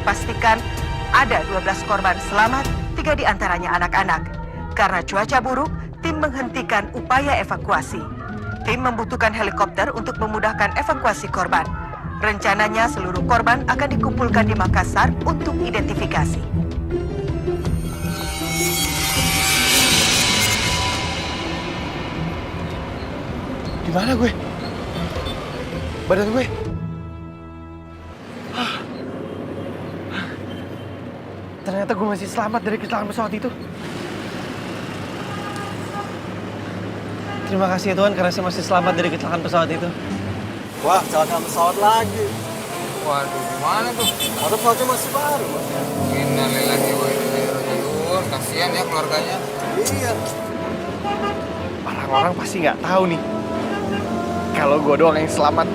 dipastikan ada 12 korban selamat, 3 diantaranya anak-anak. Karena cuaca buruk, tim menghentikan upaya evakuasi. Tim membutuhkan helikopter untuk memudahkan evakuasi korban. Rencananya seluruh korban akan dikumpulkan di Makassar untuk identifikasi. Di mana gue? Badan gue? Ternyata gue masih selamat dari kecelakaan pesawat itu. Terima kasih ya Tuhan karena saya masih selamat dari kecelakaan pesawat itu. Wah, kecelakaan pesawat lagi. Waduh, gimana tuh? Padahal pesawatnya masih baru. Innalillahi wa inna ilaihi raji'un. Kasihan ya keluarganya. Iya. Orang-orang pasti nggak tahu nih kalau gue doang yang selamat.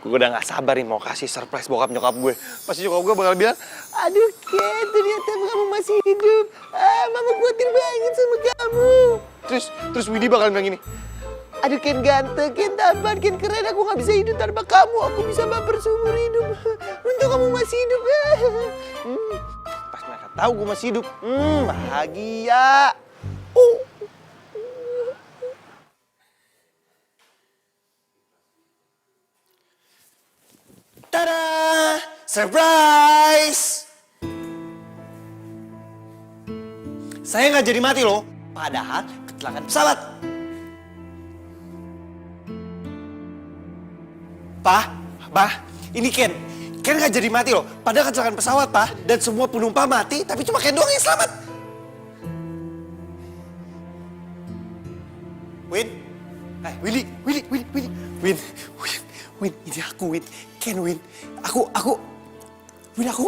Gue udah gak sabar nih mau kasih surprise bokap nyokap gue. Pasti nyokap gue bakal bilang, aduh Ken, ternyata kamu masih hidup. Mama khawatir banget sama kamu. Terus Widi bakal bilang gini, aduh Ken ganteng, Ken tampan, Ken keren. Aku gak bisa hidup tanpa kamu. Aku bisa baper seumur hidup. Untung kamu masih hidup. Pas mereka tahu gue masih hidup, bahagia. Tada! Surprise! Saya nggak jadi mati loh, padahal kecelakaan pesawat. Pak, ini Ken. Ken nggak jadi mati loh, padahal kecelakaan pesawat, Pak. Dan semua penumpang mati, tapi cuma Ken doang yang selamat. Win, Win, ini aku Win, Ken Win, aku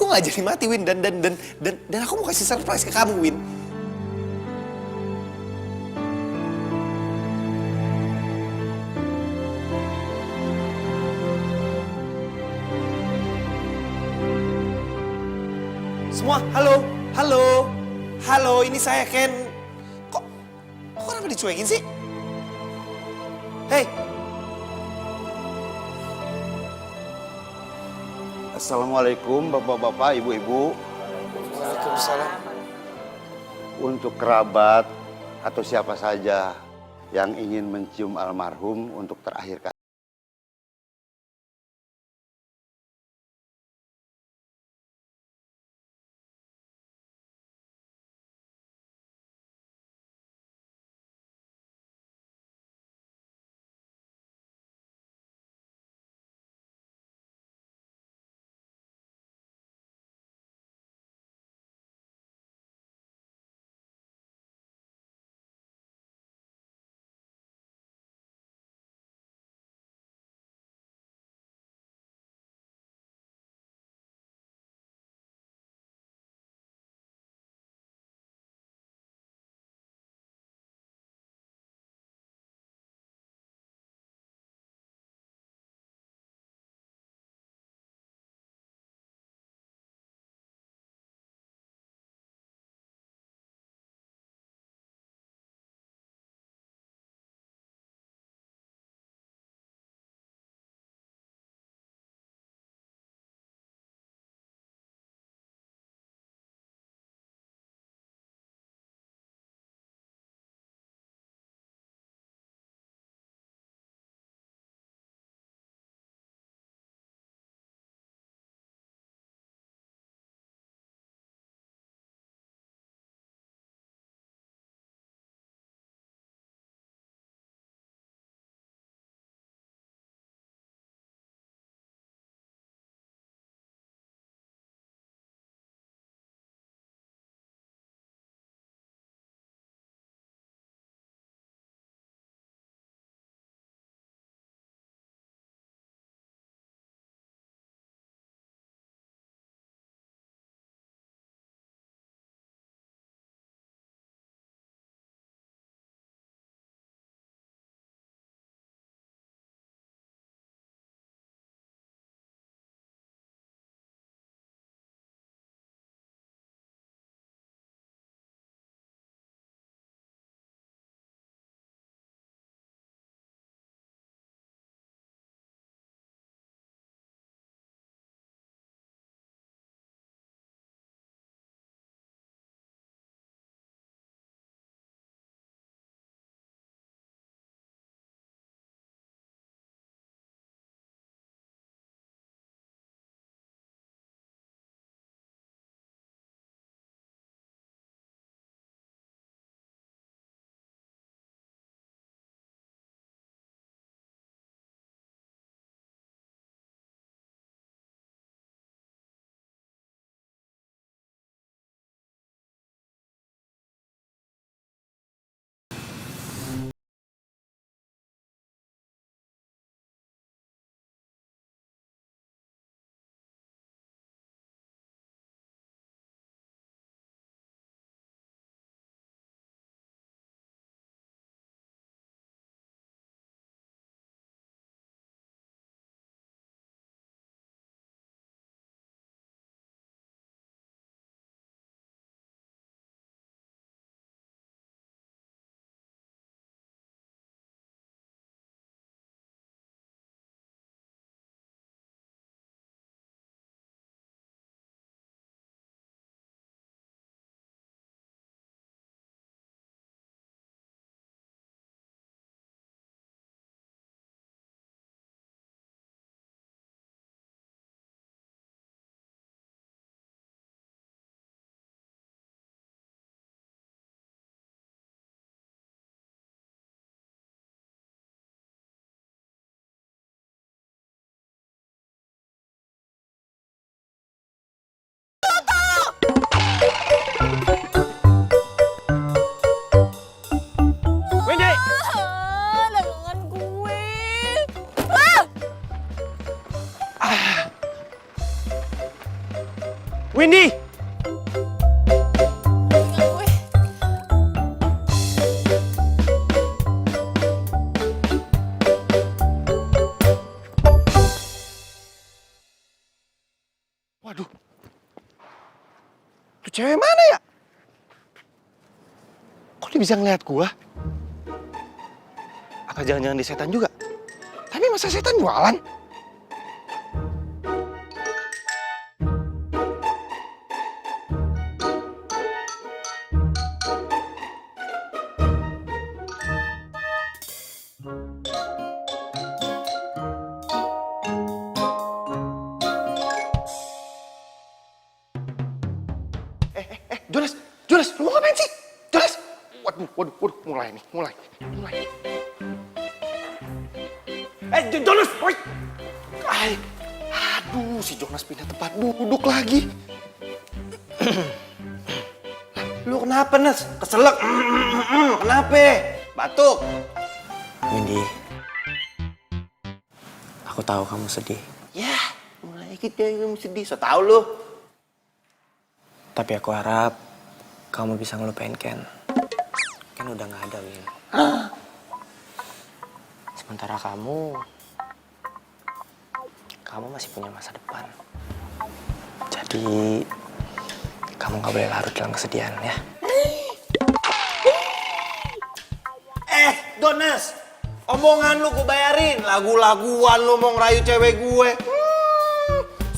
nggak jadi mati Win dan aku mau kasih surprise ke kamu Win. Semua, halo, ini saya Ken. Kok kenapa dicuekin sih? Hei. Assalamualaikum bapak-bapak, ibu-ibu. Waalaikumsalam. Untuk kerabat atau siapa saja yang ingin mencium almarhum untuk terakhir kali. Windy! Waduh. Tuh cewek mana ya? Kok dia bisa ngeliat gua? Apa jangan-jangan di setan juga? Tapi masa setan jualan? Jonas, lu mau ngapain sih? Jonas! Waduh, mulai nih. Jonas, woi! Aduh, si Jonas pindah tempat duduk lagi. Lu kenapa, Nas? Keselak? Kenapa? Batuk? Windy, aku tahu kamu sedih. Ya, mulai kita yang sedih. So tau lu. Tapi aku harap kamu bisa ngelupain Ken. Ken udah gak ada, Win. Sementara kamu masih punya masa depan. Jadi, kamu gak boleh larut dalam kesedihan, ya. Jonas, omongan lu gue bayarin. Lagu-laguan lu mau ngerayu cewek gue.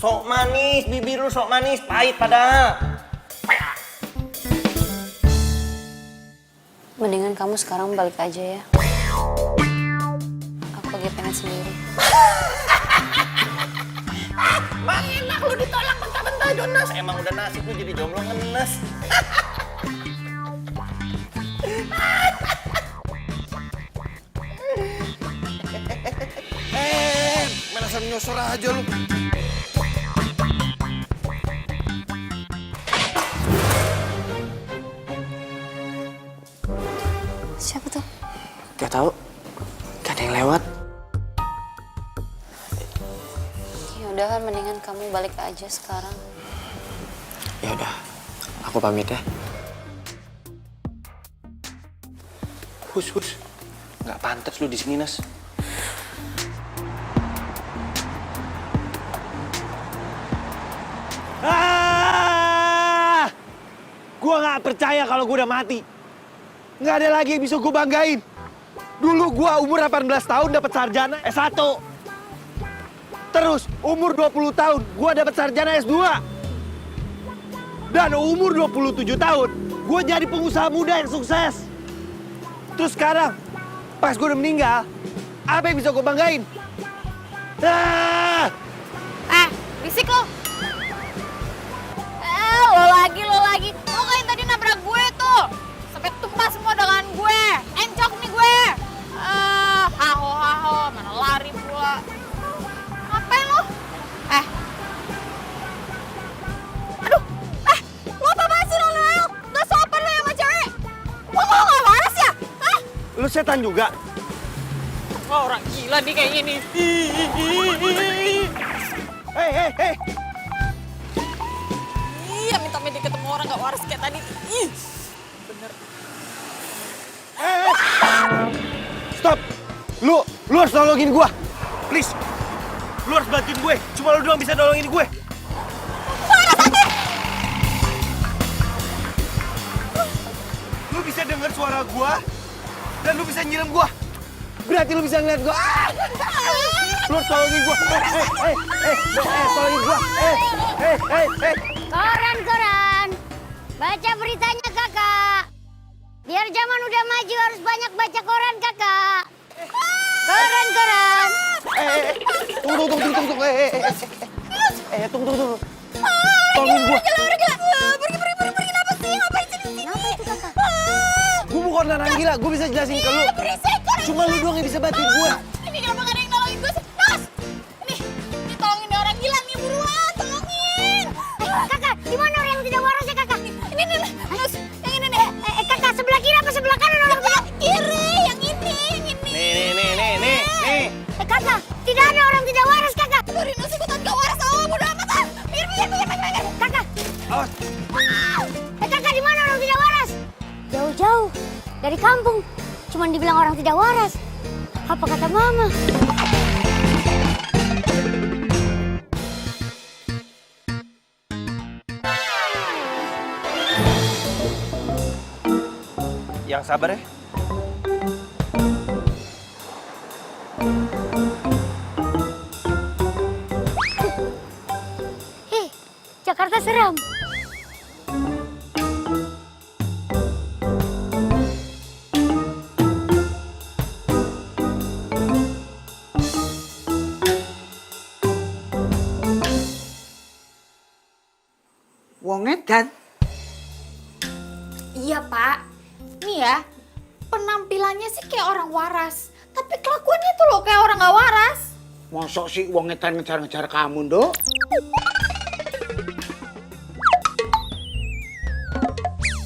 Sok manis, bibir lu sok manis, pahit padahal. Mendingan kamu sekarang balik aja ya. Aku lagi pengen sendiri. Bang enak lu ditolak mentah-mentah Jonas. Emang udah nasib lu jadi jomblo ngenes. Merasa nyosor aja lu. Siapa tuh? Gak tahu, gak ada yang lewat. Ya udah kan mendingan kamu balik aja sekarang. Ya udah, aku pamit ya. Hus. Nggak pantas lu di sini, Nas. Gua nggak percaya kalau gua udah mati. Nggak ada lagi yang bisa gue banggain. Dulu gue umur 18 tahun dapat sarjana S1. Terus umur 20 tahun gue dapat sarjana S2. Dan umur 27 tahun gue jadi pengusaha muda yang sukses. Terus sekarang pas gue udah meninggal, apa yang bisa gue banggain? Risik lo. Lo lagi. Lo kan yang tadi nabrak gue tuh. Sampai tumpah semua dengan gue. Encok nih gue. Haho, mana lari pula. Ngapain lo? Aduh, lo apa-apaan sih lo, Noel? Gak sopan lo sama cewek. Lo mau gak waras ya? Hah? Lu setan juga? Oh, orang gila nih kayak gini. Hei. Iya, minta ketemu orang gak waras kayak tadi. Ih, bener. Stop! Lu harus nolongin gua. Please. Lu harus bantuin gue. Cuma lu doang bisa nolongin gue. Lu bisa denger suara gua dan lu bisa nyiram gua. Berarti lu bisa ngeliat gua. Lu harus tolongin gua. Tolongin gua. Koran. Baca beritanya, Kakak. Biar zaman udah maju harus banyak baca koran, Kakak. Koran. Tunggu. Tunggu. Tolongin gua. Pergi, kenapa sih? Ngapain sih di sini? Kenapa itu, Kakak? Gua bukan orang gila, gua bisa jelasin ke lu. Berisik, Cuma lu doang yang bisa bantuin gua. Ini kenapa gak ada yang nolongin gue sih? Nas! Ini tolongin deh orang gila nih, buruan, tolongin! Kakak, di mana orang yang tidak waras ya, Kakak? Ini, Nas, yang ini nih. Kakak, sebelah kiri apa sebelah kanan orang tidak? Kiri, yang ini. Nih. Kakak, tidak ada orang tidak waras, Kakak. Aduh, Rinus ikutan gak waras, bodo amat ah. Pinggir. Kakak, dari kampung. Cuman dibilang orang tidak waras. Apa kata mama? Yang sabar ya. Hei, Jakarta seram. Wong edan. Iya, Pak. Nih ya, penampilannya sih kayak orang waras. Tapi kelakuannya tuh loh kayak orang gak waras. Mosok sih wong edan ngejar-ngejar kamu, Nduk?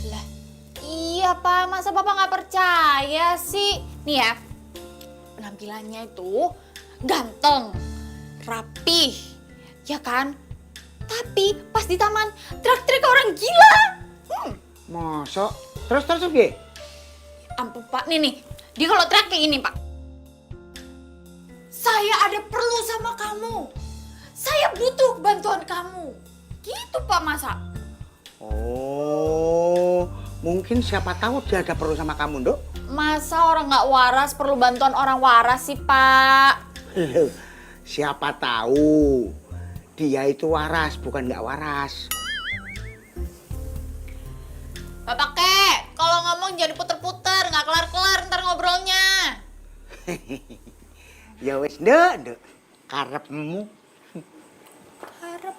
Lah, iya, Pak. Masa Bapak gak percaya sih? Nih ya, penampilannya itu ganteng, rapih, ya kan? Tapi pas di taman, teriak-teriak kayak orang gila. Mosok? Terus piye? Ampun, Pak. Nih. Dia kalau teriak kayak gini, Pak. Saya ada perlu sama kamu. Saya butuh bantuan kamu. Gitu, Pak, masa? Oh, mungkin siapa tahu dia ada perlu sama kamu, Nduk? Masa orang nggak waras perlu bantuan orang waras sih, Pak? Siapa tahu dia itu waras, bukan nggak waras. Bapak Kek, kalau ngomong jangan puter-puter, nggak kelar-kelar ntar ngobrolnya. Ya wes, Nduk. Karepmu. Harap.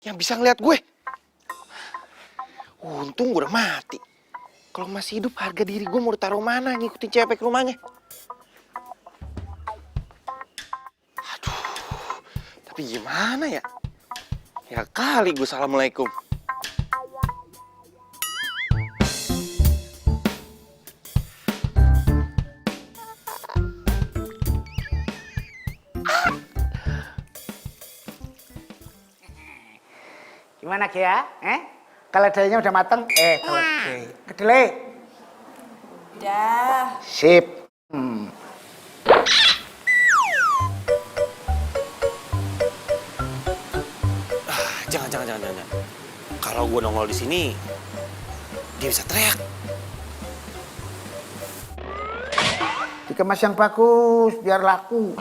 Yang bisa ngeliat gue. Untung gue udah mati. Kalau masih hidup, harga diri gue mau ditaruh mana ngikutin cewek ke rumahnya. Aduh, tapi gimana ya? Ya kali gue assalamualaikum. Gimana, Kia? Keledainya udah mateng? Kedelai. Udah. Sip. Jangan. Kalau gue nongol di sini, dia bisa teriak. Dikemas yang bagus, biar laku.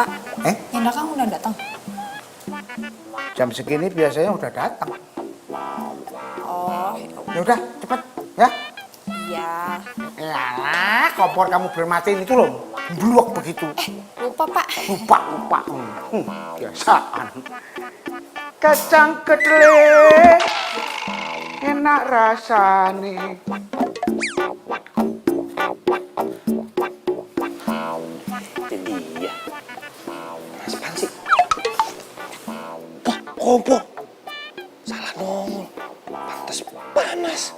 Pak, Yanda kamu udah datang? Jam segini biasanya udah datang. Oh, Ya udah, cepet ya. iya. Yalah, kompor kamu bermatiin itu loh, bluak begitu. Lupa lupa, Pak. Lupa. Biasaan. Kacang kedelai enak rasane. Itu dia. Apaan sih? Wah, kompor. Salah nongol. Pantes panas.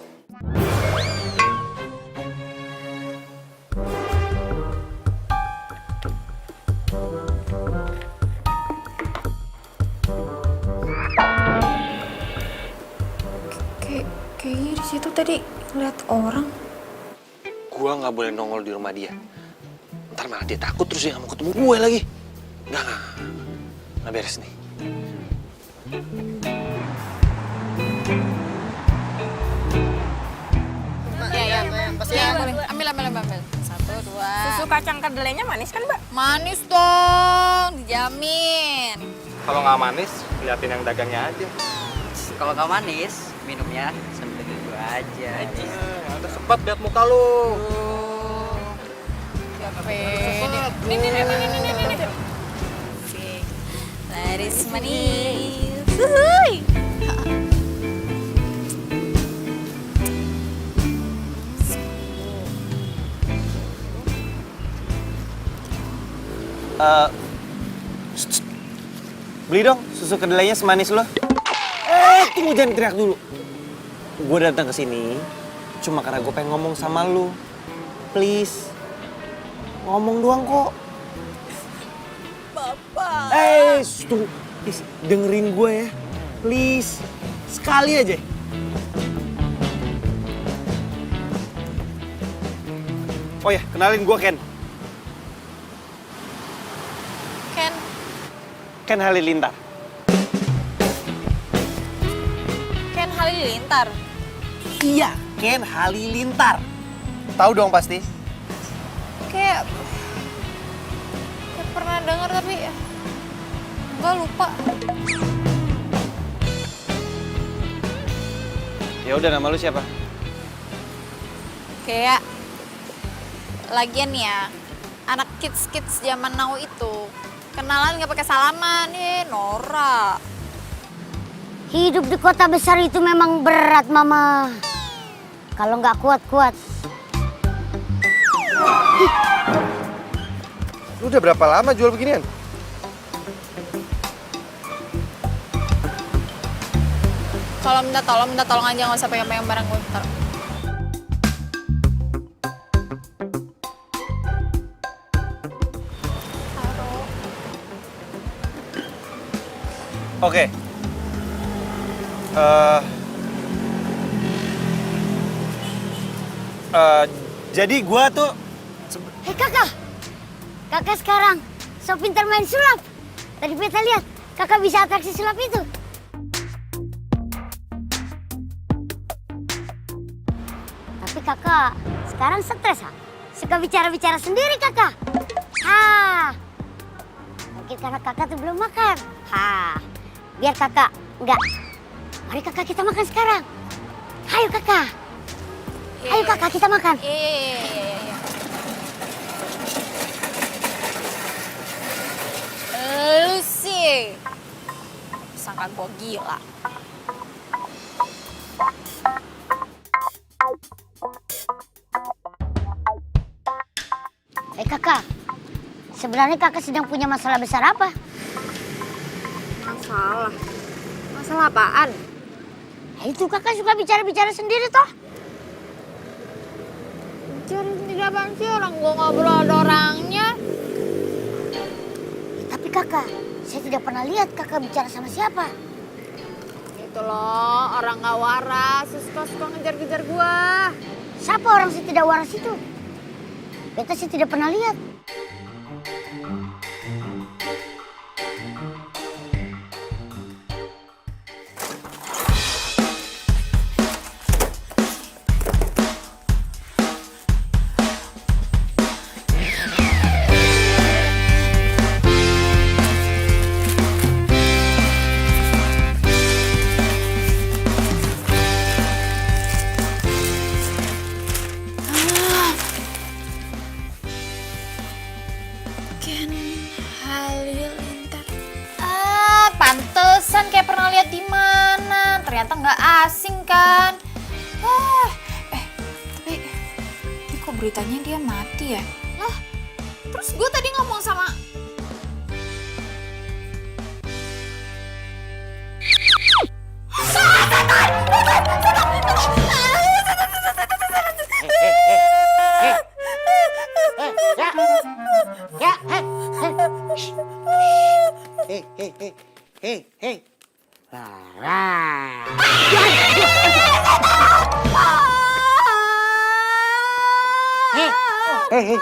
Kayaknya di situ tadi lihat orang. Gua nggak boleh nongol di rumah dia. Ntar malah dia takut terus dia nggak mau ketemu gue lagi. Nggak beres nih. Ambil. 1, 2. Susu kacang kedelainya manis kan, Mbak? Manis dong, dijamin. Kalau nggak manis, liatin yang dagangnya aja. Kalau nggak manis, minumnya sambil gue aja. Ada sebat liat muka lu. Ini. Laris manis. Huhuy. Beli dong susu kedelainya semanis lo. Tunggu, jangan teriak dulu. Gue datang ke sini cuma karena gue pengen ngomong sama lu. Please. Ngomong doang kok. Bapak. Tunggu. Please, dengerin gue ya. Please. Sekali aja. Oh ya, kenalin gue Ken. Ken Halilintar. Ken Halilintar. Iya, Ken Halilintar. Tahu dong pasti. Kayak pernah dengar tapi gue lupa. Ya udah, nama lu siapa? Kayak lagian ya, anak kids zaman now itu kenalan nggak pakai salaman, Nora. Hidup di kota besar itu memang berat, Mama. Kalau nggak kuat-kuat. Lu udah berapa lama jual beginian? Kalau minta tolong aja, nggak usah pegang-pegang barang gue. Ntar. Oke. Jadi gua tuh... Hei kakak, kakak sekarang so pintar main sulap. Tadi beta lihat kakak bisa atraksi sulap itu. Tapi kakak sekarang stres, ha? Suka bicara-bicara sendiri kakak. Mungkin karena kakak tuh belum makan. Biar kakak enggak. Mari kakak kita makan sekarang. Ayo kakak. Ayo kakak kita makan. Iya. Lu sih sangka gue gila. Kakak, sebenarnya kakak sedang punya masalah besar apa? Masalah? Masalah apaan? Itu kakak suka bicara-bicara sendiri toh? Bicara sendiri apaan sih? Orang gue ngobrol ada orangnya. Tapi kakak, saya tidak pernah lihat kakak bicara sama siapa. Itu loh, orang gak waras, suka-suka ngejar-ngejar gue. Siapa orang si tidak waras itu? Beta sih tidak pernah lihat. Ken lihat di mana. Ternyata nggak asing kan. Tapi kok beritanya dia mati ya? Lah, terus gue tadi ngomong sama... Hei.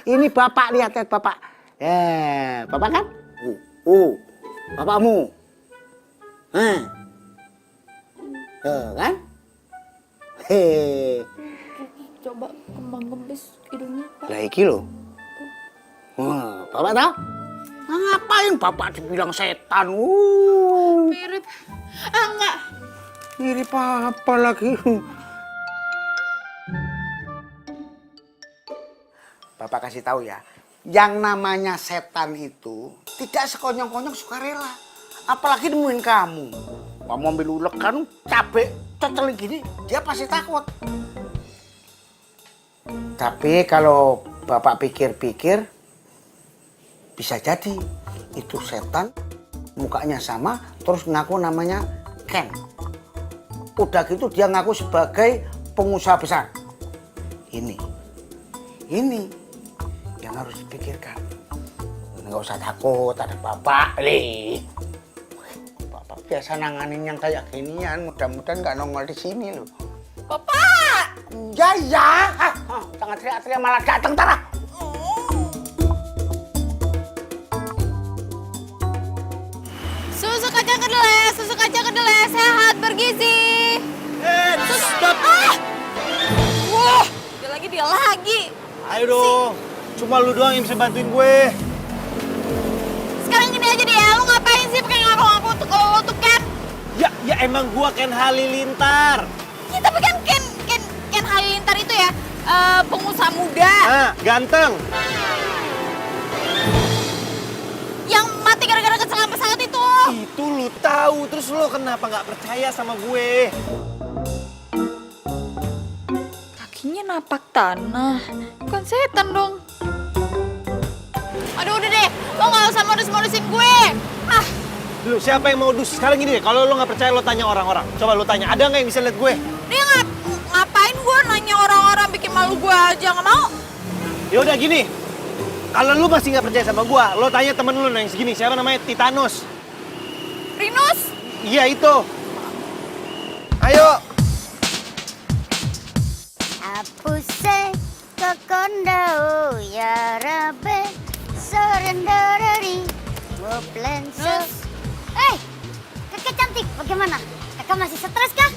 Ini bapak, lihat bapak. Bapak kan? Bapakmu. Kan? Coba kembang kempis hidungnya, Pak. Lah iki lho. Bapak tahu? Ngapain bapak dibilang setan? Mirip. Enggak. Mirip apa lagi? Bapak kasih tahu ya, yang namanya setan itu tidak sekonyong-konyong sukarela. Apalagi nemuin kamu. Kamu ambil ulek kan, cabai cocok gini, dia pasti takut. Tapi kalau bapak pikir-pikir, bisa jadi itu setan, mukanya sama, terus ngaku namanya Ken. Udah gitu dia ngaku sebagai pengusaha besar. Ini yang harus dipikirkan. Nggak usah takut, ada bapak nih. Bapak biasa nanganin yang kayak ginian, mudah-mudahan nggak nongol di sini loh. Bapak! Ya. Jangan teriak-teriak malah datang Tara. Susu kacang kedelai sehat bergizi. Stop! Wah, dia lagi. Ayo dong, cuma lu doang yang bisa bantuin gue. Sekarang gini aja deh ya, lu ngapain sih pakai ngaku-ngaku untuk lo tuh Ken? Ya emang gua Ken Halilintar. Ya, tapi kan Ken Halilintar itu ya pengusaha muda. Ganteng. Yang mati gara-gara kecelakaan pesawat itu. Itu lu tahu, terus lu kenapa nggak percaya sama gue? Kakinya napak tanah, bukan setan dong. Aduh udah deh, lo nggak usah modus-modusin gue. Lu siapa yang modus? Sekarang gini deh, kalau lu nggak percaya lo tanya orang-orang. Coba lu tanya, ada nggak yang bisa lihat gue? Dia ngapain gue nanya orang-orang, bikin malu gue aja, nggak mau. Ya udah gini, kalau lu masih nggak percaya sama gue, lo tanya temen lu yang segini, siapa namanya Titanus. Rinus? Iya itu. Ayo. Apuse kokondo ya rabe sorendoreri woplenso. Kakak cantik, bagaimana? Kakak masih stres kah?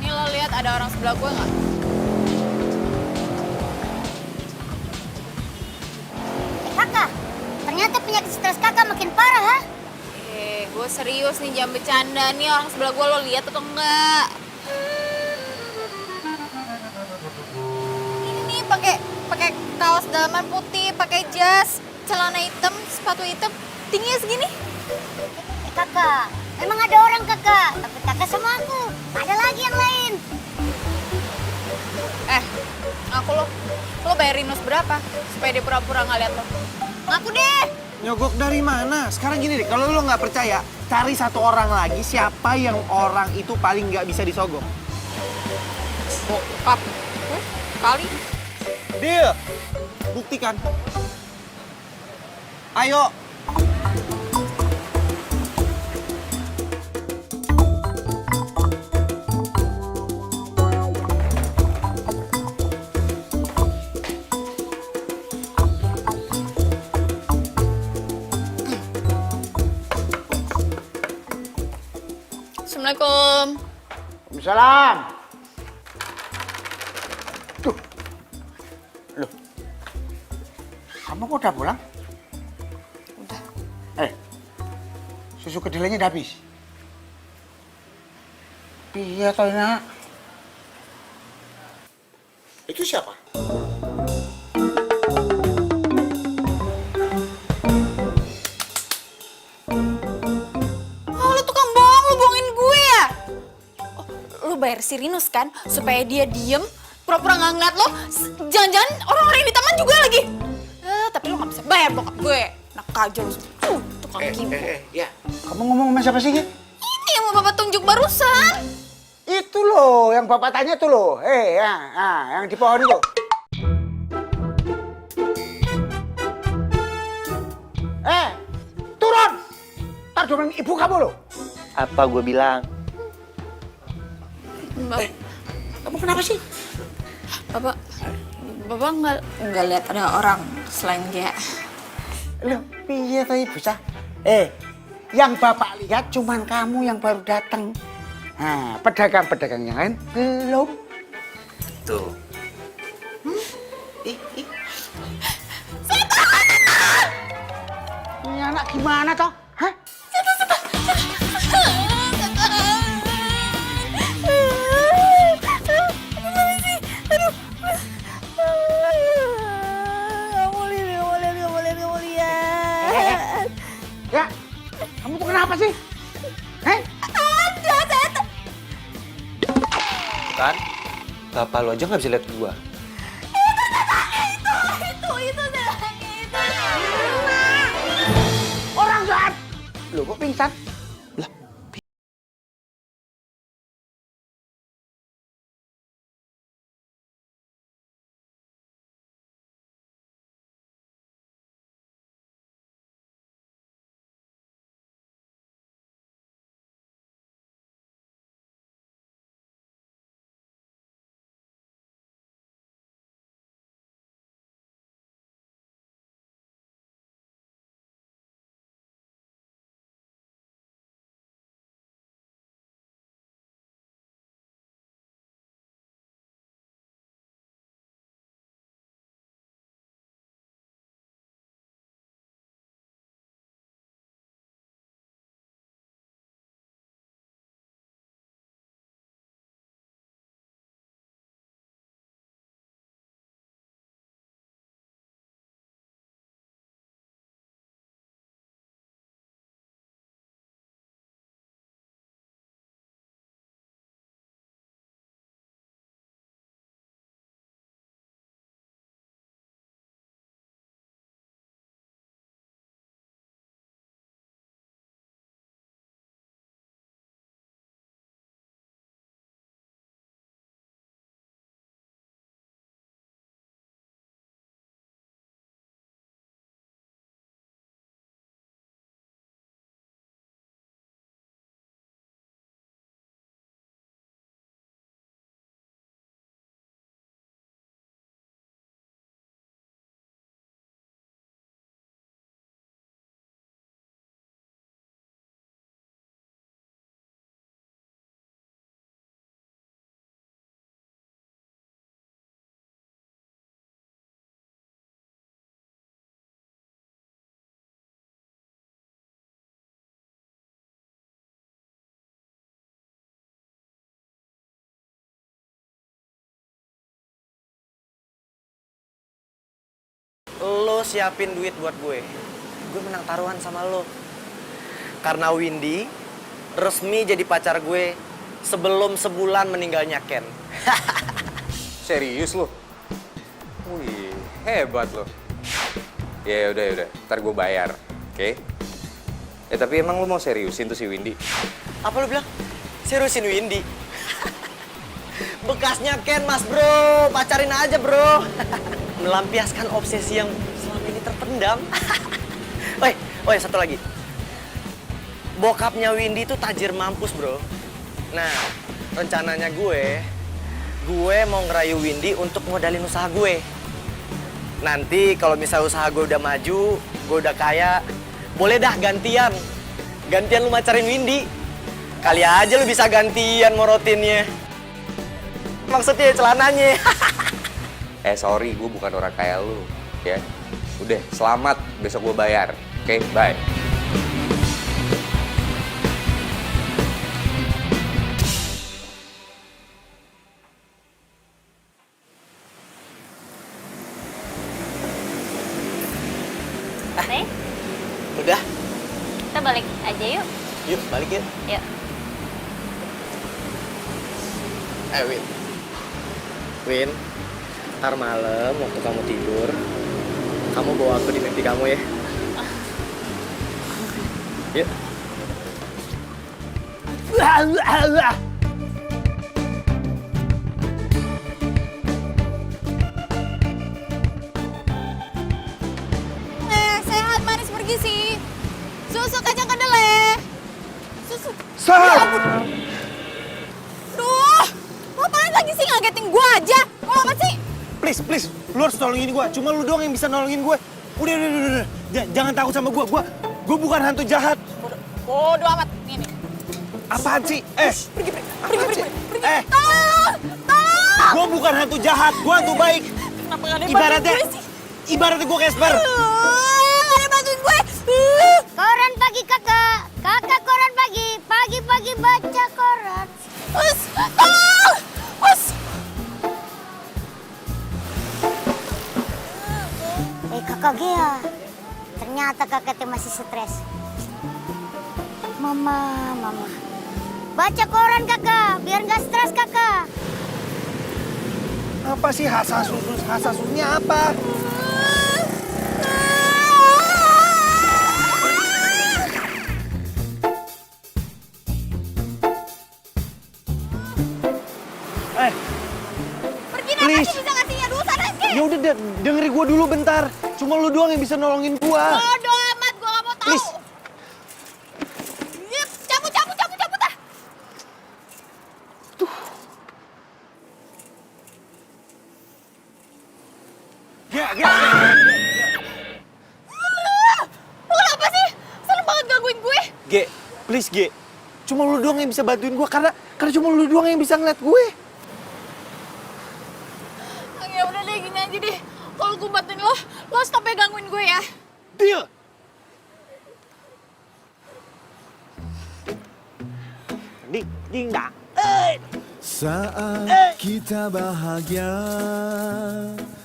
Nih lo lihat ada orang sebelah gue nggak? Kakak, ternyata penyakit stres kakak makin parah, ha? Gue serius nih, jangan bercanda. Nih orang sebelah gue lo lihat atau enggak? Ini nih pakai kaos dalaman putih, pakai jas, celana hitam, sepatu hitam, tingginya segini. Kakak, memang ada orang kakak, tapi kakak sama aku, ada lagi yang lain. Aku lo bayar Rinus berapa supaya dia pura-pura nggak lihat lo? Ngaku deh. Nyogok dari mana? Sekarang gini deh, kalau lu nggak percaya, cari satu orang lagi siapa yang orang itu paling nggak bisa disogok. Bokap. Kali. Deal. Buktikan. Ayo. Assalamualaikum. Waalaikumsalam. Tuh. Loh. Kamu kok udah pulang? Udah. Susu kedelainya udah habis. Iya toh nak. Itu siapa? Oh, lu suruh bayar si Rinus kan, supaya dia diem, pura-pura nggak ngeliat lo. Jangan-jangan orang-orang yang di taman juga lagi. Tapi lo nggak bisa bayar bokap gue. Nak aja lo, tukang kimbo. Ya, kamu ngomong sama siapa sih? Ini yang mau bapak tunjuk barusan. Itu loh, yang bapak tanya tuh loh. Yang di pohon itu. Turun! Ntar domain ibu kamu loh. Apa gue bilang? Kamu kenapa sih? Bapak nggak lihat ada orang selain dia. Loh, piye tadi bocah? Yang bapak lihat cuman kamu yang baru datang. Nah, pedagang-pedagang yang lain belum. Tuh. Ini anak gimana toh? Hah? Ya, kamu tuh kenapa sih? Kan? Bapak lo aja nggak bisa lihat gua. Orang jahat. Loh, kok pingsan? Lo siapin duit buat gue. Gue menang taruhan sama lo. Karena Windy resmi jadi pacar gue sebelum sebulan meninggalnya Ken. Serius lo? Wih, hebat lo. Ya udah, ntar gue bayar, oke? Tapi emang lo mau seriusin tuh si Windy? Apa lo bilang? Seriusin Windy? Bekasnya Ken, Mas Bro. Pacarin aja, Bro. Melampiaskan obsesi yang selama ini terpendam. Woi, satu lagi. Bokapnya Windy tuh tajir mampus, Bro. Nah, rencananya gue mau ngerayu Windy untuk modalin usaha gue. Nanti kalau misal usaha gue udah maju, gue udah kaya, boleh dah gantian lu macarin Windy. Kali aja lu bisa gantian morotinnya. Maksudnya celananya. Sorry, gue bukan orang kaya lu, ya. Udah, selamat. Besok gue bayar, oke? Bye. Udah? Kita balik aja yuk. Yuk, balik yuk. Yuk. Win, ntar malam waktu kamu tidur, kamu bawa aku di mimpi kamu ya. Yuk. Sehat manis pergi sih. Susu kacang kedelai. Susu. Duh, lo apaan lagi sih ngagetin gue aja? Mau apa sih? Please, lu harus nolongin gue. Cuma lu doang yang bisa nolongin gue. Udah. Jangan takut sama gue. Gue bukan hantu jahat. Bodoh amat. Nih. Apaan sih? Pergi. Tolong! Gue bukan hantu jahat, gue hantu baik. Kenapa gak ada yang bantuin gue sih? Ibaratnya gue Casper. Gak ada yang bantuin gue. Koran pagi kakak, kakak koran pagi, pagi-pagi baca koran. Tolong! Kakak Gia, ternyata kakak teh masih stres. Mama. Baca koran kakak, biar nggak stres kakak. Apa sih hasasusnya apa? Pergi Please. bisa ngasihnya dulu sana sih. Ya udah dengerin gue dulu bentar. Cuma lu doang yang bisa nolongin gue. Bodoh amat, gue gak mau tahu. Please. Cabut ah. Lo kenapa sih? Seneng banget gangguin gue. Please G. Cuma lu doang yang bisa bantuin gue karena cuma lu doang yang bisa ngeliat gue. Ya udah deh, gini aja deh. Kalau gue bantuin lo stop ya gangguin gue ya. Deal. Ding dah. Saat kita bahagia,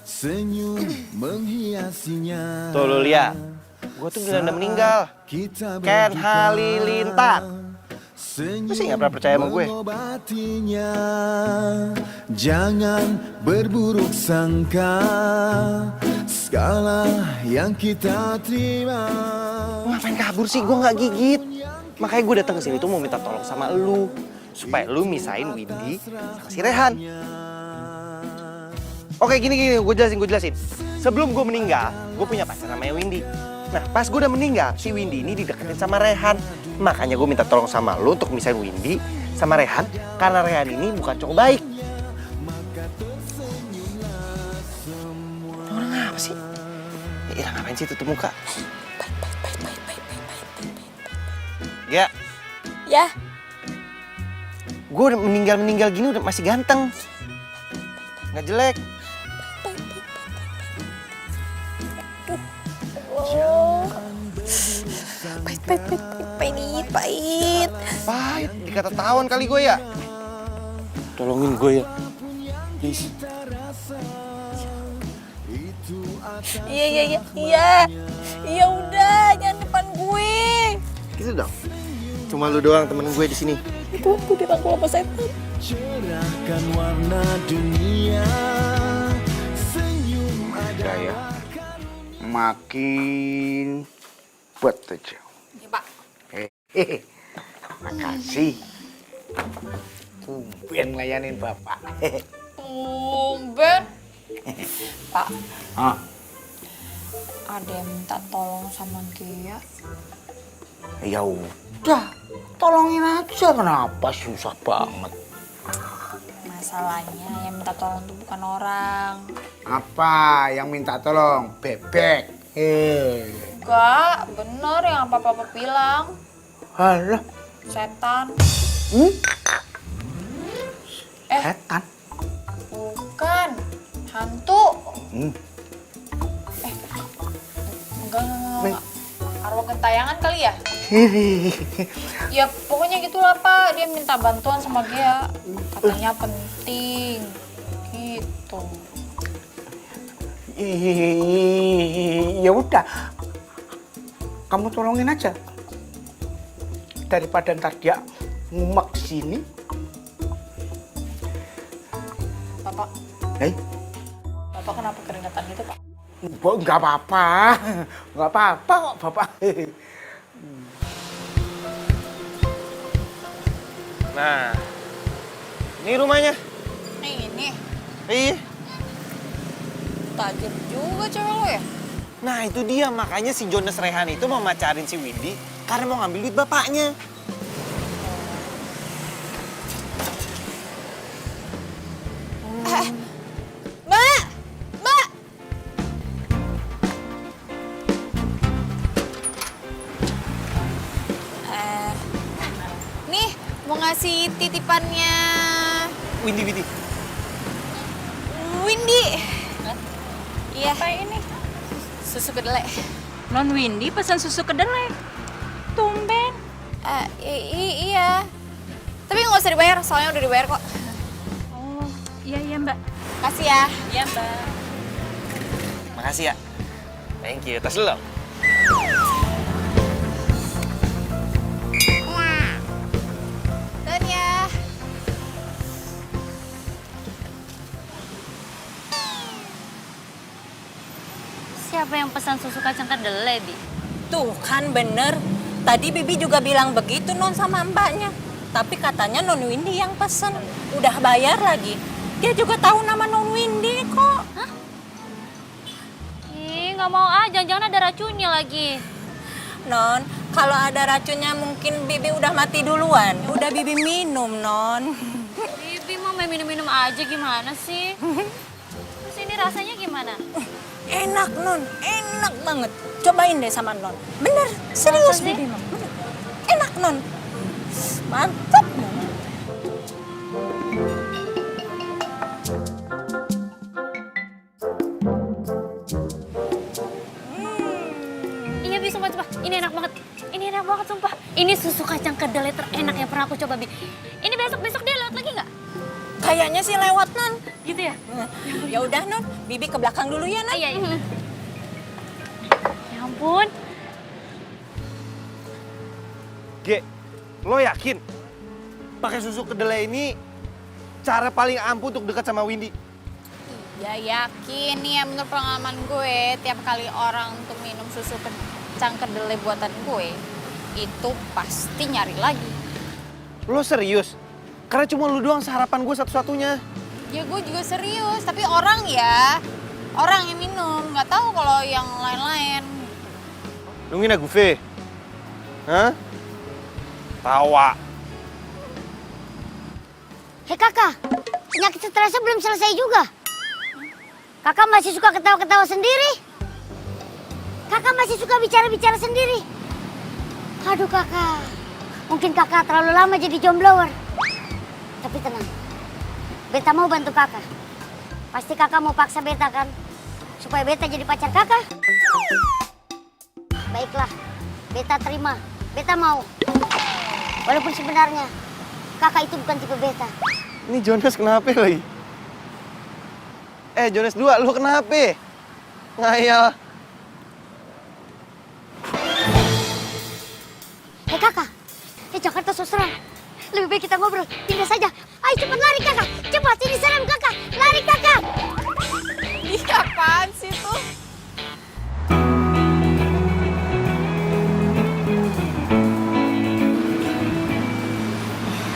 senyum menghiasinya. Tuh lu lihat, gue tuh udah meninggal. Ken Halilintar. Lu sih gak pernah percaya sama gue. Jangan berburuk sangka, segala yang kita terima. Lu ngapain kabur sih? Gue gak gigit. Makanya gue datang ke sini tuh mau minta tolong sama lu. Supaya lu misahin Windy sama si Rehan. Oke gini, gue jelasin. Sebelum gue meninggal, gue punya pacar namanya Windy. Nah pas gue udah meninggal, si Windy ini dideketin sama Rehan. Makanya gue minta tolong sama lu untuk misahin Windy sama Rehan. Karena Rehan ini bukan cowok baik. Orang apa sih? Ya ngapain sih tutup muka? Ya. Ya. Gue udah meninggal gini udah masih ganteng. Nggak jelek. Pahit. Pahit, dikata tawon kali gue ya. Tolongin gue ya. Please. Iya. Ya udah, jangan depan gue. Gitu dong. Cuma lu doang temen gue di sini. Itu aku dirangkul sama setan. Cerahkan warna dunia, senyum ada. Ya. Makin buat aja. Iya, Pak. Makasih. Tumben ngelayanin Bapak. Tumben. Pak. Ah, Ada yang minta tolong sama dia. ya udah, tolongin aja. Kenapa susah banget? Masalahnya yang minta tolong itu bukan orang. Apa yang minta tolong? Bebek. Enggak, bener yang apa-apa bilang. Halah. Setan. Setan. Bukan. Hantu. Enggak. Arwah gentayangan kali ya? Ya pokoknya gitulah Pak, dia minta bantuan sama dia. Katanya penting. Gitu. Ya udah, kamu tolongin aja. Daripada ntar dia ngumak sini. Bapak kenapa keringetan gitu, Pak? Nggak apa-apa. Nggak apa-apa kok, Bapak. Nah, ini rumahnya. Ini, Iya. tajir juga cewek lo ya? Nah itu dia, makanya si Jonas Rehan itu mau macarin si Windy karena mau ngambil duit bapaknya. Mbak! Mbak! Nih, mau ngasih titipannya Windy. Windy. Iya. Apa ini? Susu kedelai. Non Windy pesan susu kedelai. Tumben. Iya. Tapi nggak usah dibayar, soalnya udah dibayar kok. Oh, iya Mbak. Kasih ya. Iya Mbak. Makasih ya. Thank you. Tas dulu dong. Dan ya. Siapa yang pesan susu kacang kedelai, Bi? Tuh kan bener. Tadi Bibi juga bilang begitu Non sama mbaknya. Tapi katanya Non Windy yang pesen. Udah bayar lagi. Dia juga tahu nama Non Windy kok. Hah? Ih, nggak mau ah. Jangan-jangan ada racunnya lagi. Non, kalau ada racunnya mungkin Bibi udah mati duluan. Udah Bibi minum, Non. Bibi mau main minum-minum aja gimana sih? Terus ini rasanya gimana? Enak, Non. Enak banget. Cobain deh sama Non. Bener, serius Masa sih? Bibi. Enak, Non. Mantap. Iya, Bi, sumpah. Ini enak banget. Ini enak banget, sumpah. Ini susu kacang kedelai terenak yang pernah aku coba, Bi. Ini besok dia lewat lagi nggak? Kayaknya sih lewat, Non. Gitu ya? Ya udah, Non. Bibi ke belakang dulu ya, Non. Iya. Ya ampun. Ge, lo yakin pakai susu kedelai ini cara paling ampuh untuk dekat sama Windy? Ya yakin nih ya, menurut pengalaman gue, tiap kali orang untuk minum susu kacang kedelai buatan gue, itu pasti nyari lagi. Lo serius? Karena cuma lu doang seharapan gue satu-satunya. Ya gue juga serius, tapi orang yang minum, nggak tahu kalau yang lain-lain. Lu ngina gue? Hah? Tawa. Hei kakak, penyakit stresnya belum selesai juga. Kakak masih suka ketawa-ketawa sendiri. Kakak masih suka bicara-bicara sendiri. Aduh kakak, mungkin kakak terlalu lama jadi jomblower. Tapi tenang, Beta mau bantu kakak. Pasti kakak mau paksa Beta kan, supaya Beta jadi pacar kakak. Baiklah, Beta terima, Beta mau. Walaupun sebenarnya kakak itu bukan tipe Beta. Ini Jonas kenapa lagi? Jonas 2, lu kenapa? Ngayal. Hei kakak, Jakarta so seram. Lebih baik kita ngobrol, pindah saja. Ayo cepat lari kakak, cepat, ini seram kakak. Lari kakak. Iya apaan sih tuh?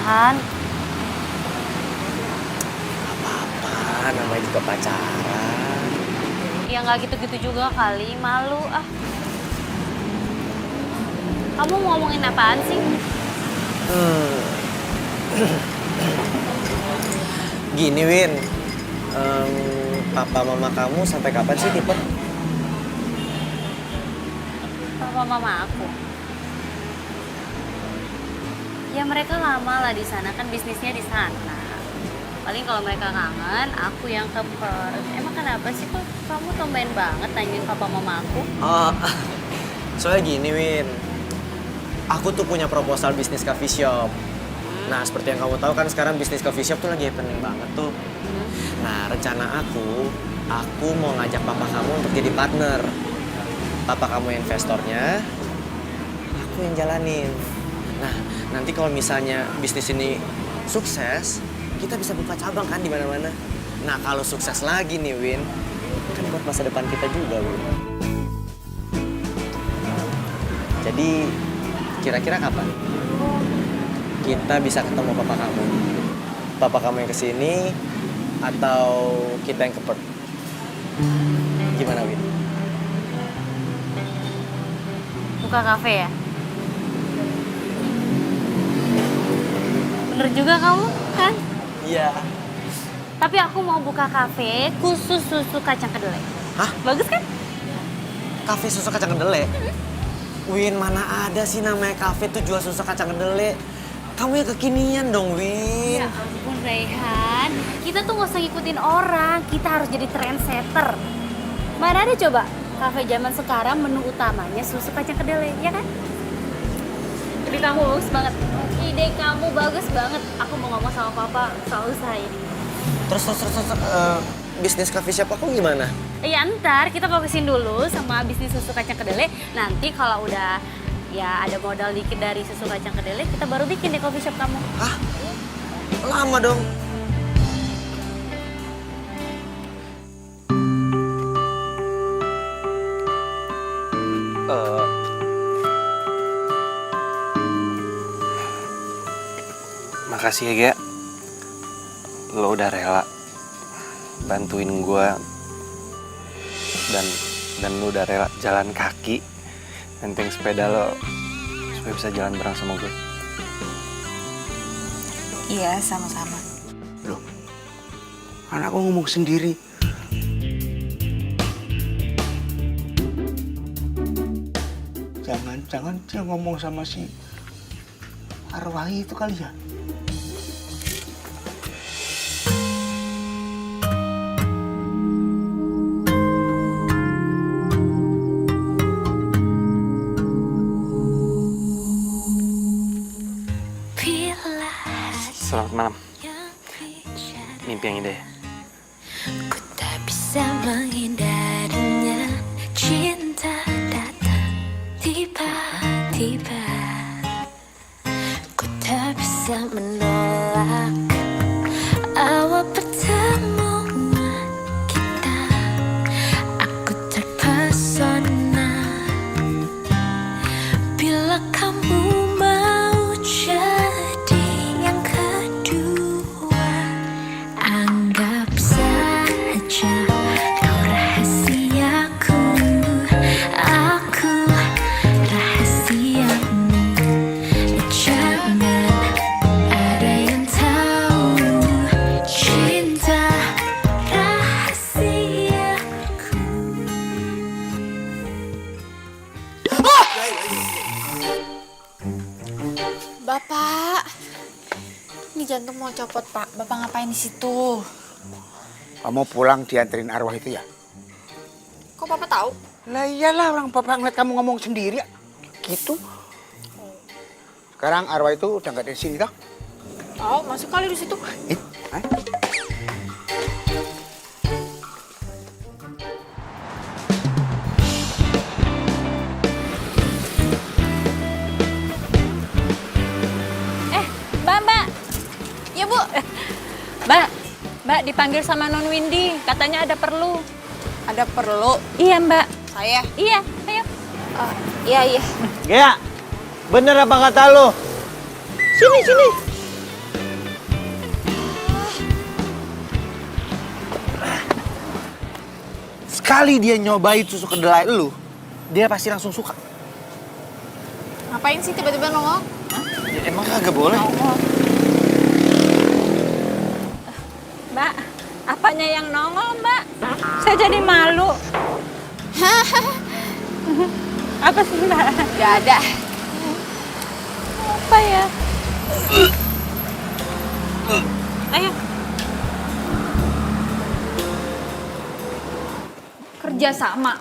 Han, Apa namanya juga pacaran. ya nggak gitu-gitu juga kali. Malu ah. Kamu mau ngomongin apaan sih? Gini Win, papa mama kamu sampai kapan sih tipe? Papa mama aku. Ya mereka lama lah di sana, kan bisnisnya di sana. Paling kalau mereka kangen, aku yang ke Perth. Emang kenapa sih kok kamu tumben banget nanyain papa mama aku? Oh, soalnya gini Win, aku tuh punya proposal bisnis coffee shop. Nah, seperti yang kamu tahu kan sekarang bisnis coffee shop tuh lagi happening banget tuh. Nah, rencana aku mau ngajak papa kamu untuk jadi partner. Papa kamu investornya, aku yang jalanin. Nah, nanti kalau misalnya bisnis ini sukses, kita bisa buka cabang kan di mana-mana. Nah kalau sukses lagi nih Win, kan buat masa depan kita juga Win. Jadi kira-kira kapan kita bisa ketemu papa kamu? Papa kamu yang kesini atau kita yang ke Perth? Gimana Win? Buka kafe ya? Bener juga kamu, kan? Iya. Tapi aku mau buka kafe khusus susu kacang kedelai. Hah? Bagus kan? Kafe susu kacang kedelai? Win, mana ada sih namanya kafe tuh jual susu kacang kedelai? Kamu yang kekinian dong, Win. Ya ampun, Raihan. Kita tuh gak usah ngikutin orang. Kita harus jadi trendsetter. Mana ada coba kafe zaman sekarang menu utamanya susu kacang kedelai, ya kan? Ide kamu bagus banget. Ide kamu bagus banget. Aku mau ngomong sama papa soal usaha ini. Terus, bisnis kafe shop aku gimana? Ya ntar kita fokusin dulu sama bisnis susu kacang kedelai. Nanti kalau udah ya ada modal dikit dari susu kacang kedelai, kita baru bikin di coffee shop kamu. Hah? Lama dong. Makasih ya, Gia. Lo udah rela bantuin gue dan lo udah rela jalan kaki nenteng sepeda lo supaya bisa jalan bareng sama gue. Iya, sama-sama. Loh, kan aku ngomong sendiri. Jangan dia ngomong sama si Arwahi itu kali ya? Selamat malam. Mimpi yang indah ya. Ku tak bisa menghindarinya, cinta datang tiba-tiba. Ku tak bisa menolak awal pertemuan kita. Aku terpesona bila kamu mau jadi yang kedua. Anggap saja kau rahasiaku, aku rahasiamu. Jangan ada yang tahu cinta rahasiaku. Bapak, ini jantung mau copot, Pak. Bapak ngapain di situ? Kamu pulang dianterin Arwah itu ya? Kok Bapak tahu? Lah iyalah, orang Bapak ngeliat kamu ngomong sendiri ya. Gitu. Sekarang Arwah itu udah nggak ada di sini toh? Oh, masuk kali di situ. Hah? Mbak. Ya, Bu. Mbak dipanggil sama Non Windy, katanya ada perlu. Ada perlu. Iya, Mbak. Saya? Iya, ayo. Iya. Gia, bener apa kata lo? Sini. Sekali dia nyobain susu kedelai lu, dia pasti langsung suka. Ngapain sih tiba-tiba nongol? Ya, emang kagak boleh. Mbak, apanya yang nongol, Mbak? Saya jadi malu. Apa sih, Mbak? Gak ada. Apa ya? Ayo. Kerjasama.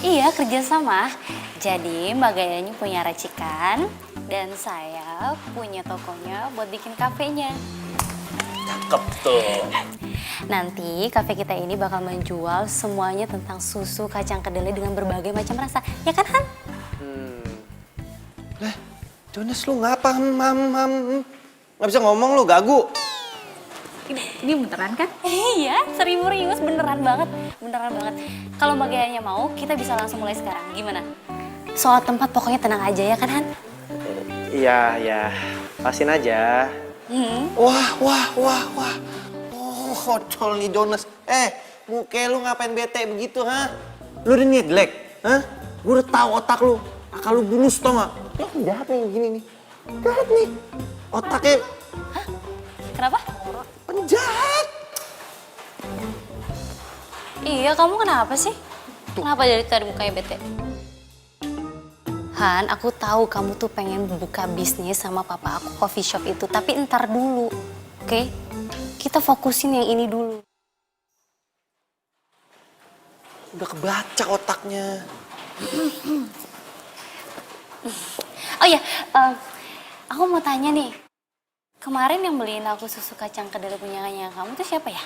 Iya, kerjasama. Jadi Mbak Gayanya punya racikan dan saya punya tokonya buat bikin kafenya. Cakep tuh. Nanti kafe kita ini bakal menjual semuanya tentang susu kacang kedelai dengan berbagai macam rasa. Ya kan, Han? Jonas lu ngapa? Nggak bisa ngomong lu, gagu. Ini beneran kan? Iya, 1000 rius beneran banget. Beneran banget. Kalau Mbak Gayanya mau, kita bisa langsung mulai sekarang. Gimana? Soal tempat pokoknya tenang aja ya kan, Han? Iya, pasin aja. Wah. Oh, kocol nih Jonas. Muka lu ngapain bete begitu, ha? Lu udah niat jelek, ha? Gue udah tahu otak lu. Akal lu bulus, tau gak? Lu jahat nih begini nih. Jahat nih. Otaknya Hah? Kenapa? penjahat. Iya, kamu kenapa sih? Kenapa dari tadi mukanya bete? Han, aku tahu kamu tuh pengen buka bisnis sama papa aku coffee shop itu, tapi entar dulu, oke? Kita fokusin yang ini dulu. Udah kebaca otaknya. Oh iya, aku mau tanya nih. Kemarin yang beliin aku susu kacang kedelai punyanya kamu tuh siapa ya?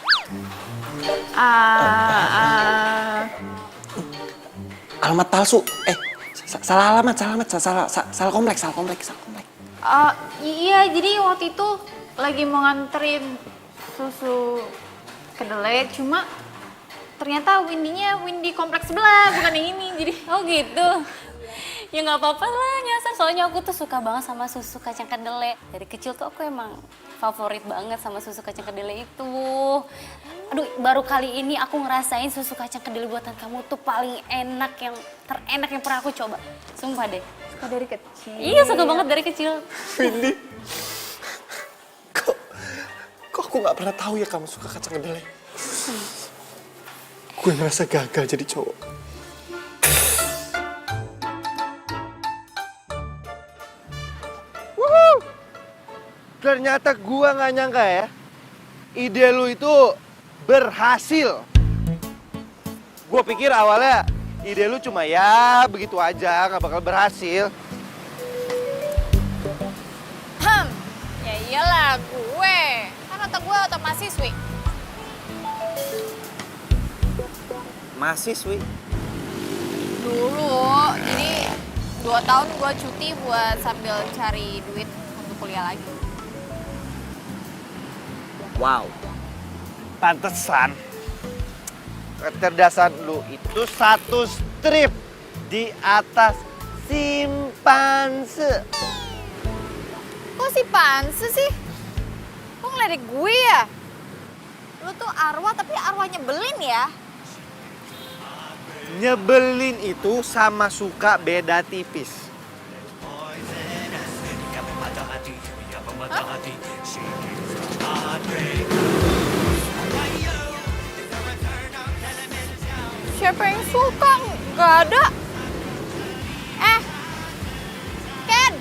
Alamat palsu. Salah alamat, salah kompleks. Iya, jadi waktu itu lagi mau nganterin susu kedelai, cuma ternyata Windy kompleks sebelah, bukan yang ini. Jadi Oh gitu. Ya nggak apa-apa lah nyasar, soalnya aku tuh suka banget sama susu kacang kedelai. Dari kecil tuh aku emang favorit banget sama susu kacang kedelai itu. Aduh, baru kali ini aku ngerasain susu kacang kedelai buatan kamu tuh paling enak, yang terenak yang pernah aku coba. Sumpah deh. suka dari kecil. Iya, suka banget dari kecil. Windy, kok aku nggak pernah tahu ya kamu suka kacang kedelai? Gue ngerasa gagal jadi cowok. Ternyata gua nggak nyangka ya, ide lu itu berhasil. Gua pikir awalnya ide lu cuma ya begitu aja, nggak bakal berhasil. Ya iyalah gue. Kan otak gue otak mahasiswi. Mahasiswi. Dulu, jadi 2 tahun gue cuti buat sambil cari duit untuk kuliah lagi. Wow, pantesan kecerdasan lu itu satu strip di atas simpanse. Kok si Panse sih? Kok ngeledek gue ya? Lu tuh arwah tapi arwah nyebelin ya? Nyebelin itu sama suka beda tipis. Siapa yang suka? Gak ada. Ken! Ken!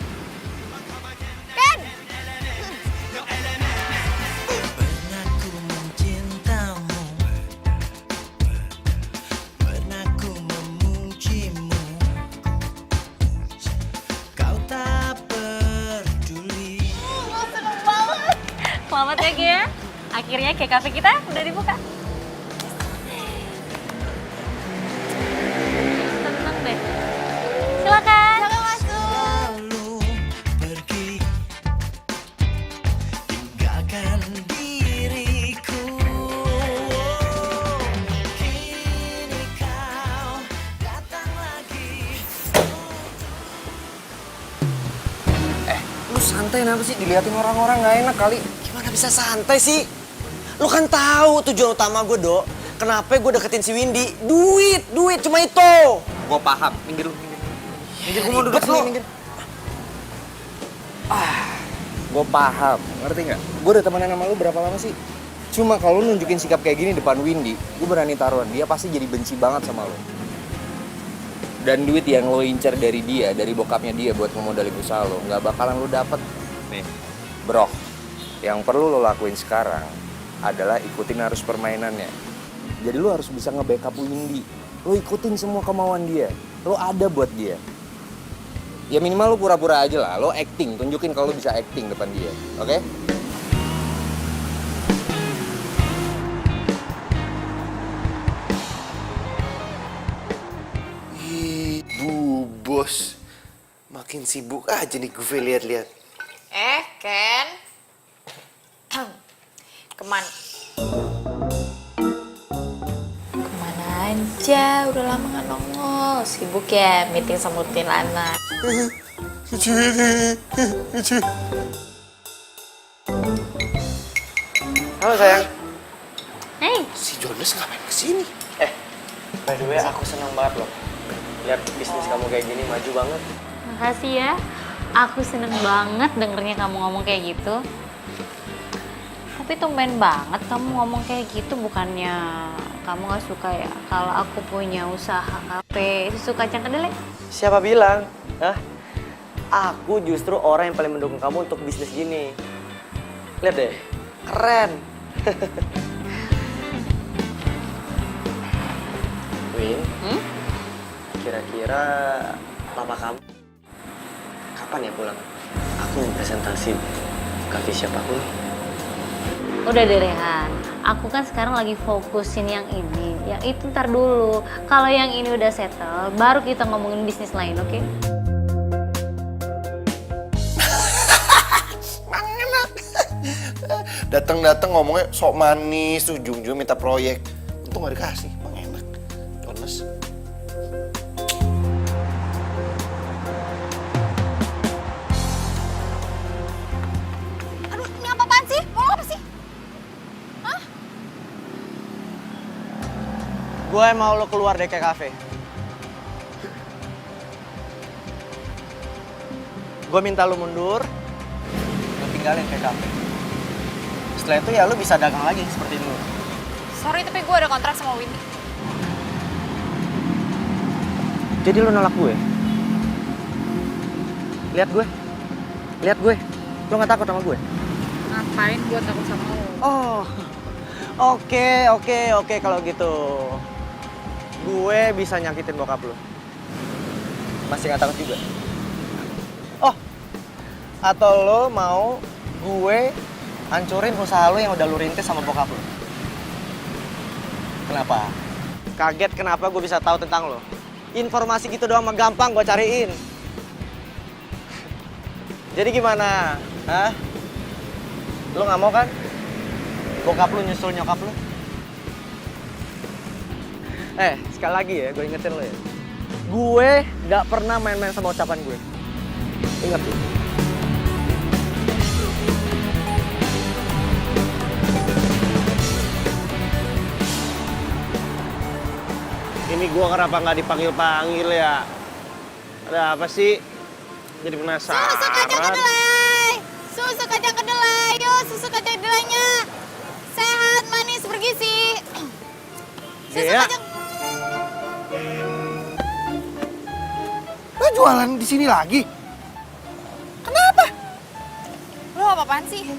Selamat ya, Gia. Akhirnya kayak cafe kita udah dibuka. Seneng deh. Silakan. Silakan masuk. Lu santai kenapa sih? Diliatin orang-orang nggak enak kali. Gimana bisa santai sih? Lu kan tahu tujuan utama gue, Dok. Kenapa gue deketin si Windy? Duit cuma itu. Gue paham. Minggir lu, minggir. Minggir, gue mau duduk sini, minggir. Gue paham, ngerti nggak? Gue udah temenan sama lu berapa lama sih? Cuma kalau lu nunjukin sikap kayak gini depan Windy, gue berani taruhan dia pasti jadi benci banget sama lu. Dan duit yang lo incer dari dia, dari bokapnya dia buat ngemodalin usaha lo, nggak bakalan lo dapet. Nih, bro, yang perlu lo lakuin sekarang adalah ikutin arus permainannya. Jadi lo harus bisa nge-backup Windy. Lo ikutin semua kemauan dia. Lo ada buat dia. Ya minimal lo pura-pura aja lah. Lo acting, tunjukin kalau lo bisa acting depan dia. Oke? Bu bos, makin sibuk aja nih gue lihat-lihat. Ken. Kemana? Kemana aja, udah lama gak nongol. Sibuk ya, meeting sama kuntilanak. Halo sayang. Hey, Si Jonas ngapain kesini? By the way, aku seneng banget loh. Lihat bisnis kamu kayak gini maju banget. makasih ya. Aku seneng banget dengernya kamu ngomong kayak gitu. Tapi tumben banget kamu ngomong kayak gitu, bukannya kamu gak suka ya kalau aku punya usaha kafe susu kacang kedelai? Siapa bilang? Hah? Aku justru orang yang paling mendukung kamu untuk bisnis gini. Lihat deh, keren. Win, kira-kira papa kamu kapan ya pulang? Aku mau presentasi kafe siapapun. Udah deh Rehan, aku kan sekarang lagi fokusin yang ini. Yang itu ntar dulu. Kalau yang ini udah settle, baru kita ngomongin bisnis lain, oke? Datang-datang ngomongnya sok manis, ujung-ujung minta proyek. Untung gak dikasih, Bang enak. Jonas. Aduh, ini apaan sih? Mau apa sih? Hah? Gue mau lo keluar dari kafe. Gue minta lo mundur, lo tinggalin kafe. Setelah itu ya lo bisa dagang lagi seperti dulu. Sorry, tapi gue ada kontrak sama Windy. Jadi lo nolak gue? Lihat gue. Lihat gue. Lo gak takut sama gue? Ngapain gue takut sama lo? Oh. Oke kalau gitu. Gue bisa nyakitin bokap lo. Masih gak takut juga? Oh. Atau lo mau gue hancurin usaha lo yang udah lo rintis sama bokap lo? Kenapa? Kaget kenapa gue bisa tahu tentang lo? Informasi gitu doang mah gampang gue cariin. Jadi gimana? Hah? Lo nggak mau kan? Bokap lo nyusul nyokap lo? Sekali lagi ya, gue ingetin lo ya. Gue nggak pernah main-main sama ucapan gue. Ingat tuh. Ini gua kenapa nggak dipanggil-panggil ya? Ada apa sih? Jadi penasaran. Susu kacang kedelai! Susu kacang kedelai! Yuk, susu kacang kedelainya! Sehat, manis, bergizi! Susu Gea. kacang... Lo jualan di sini lagi? Kenapa? Lo apa-apaan sih?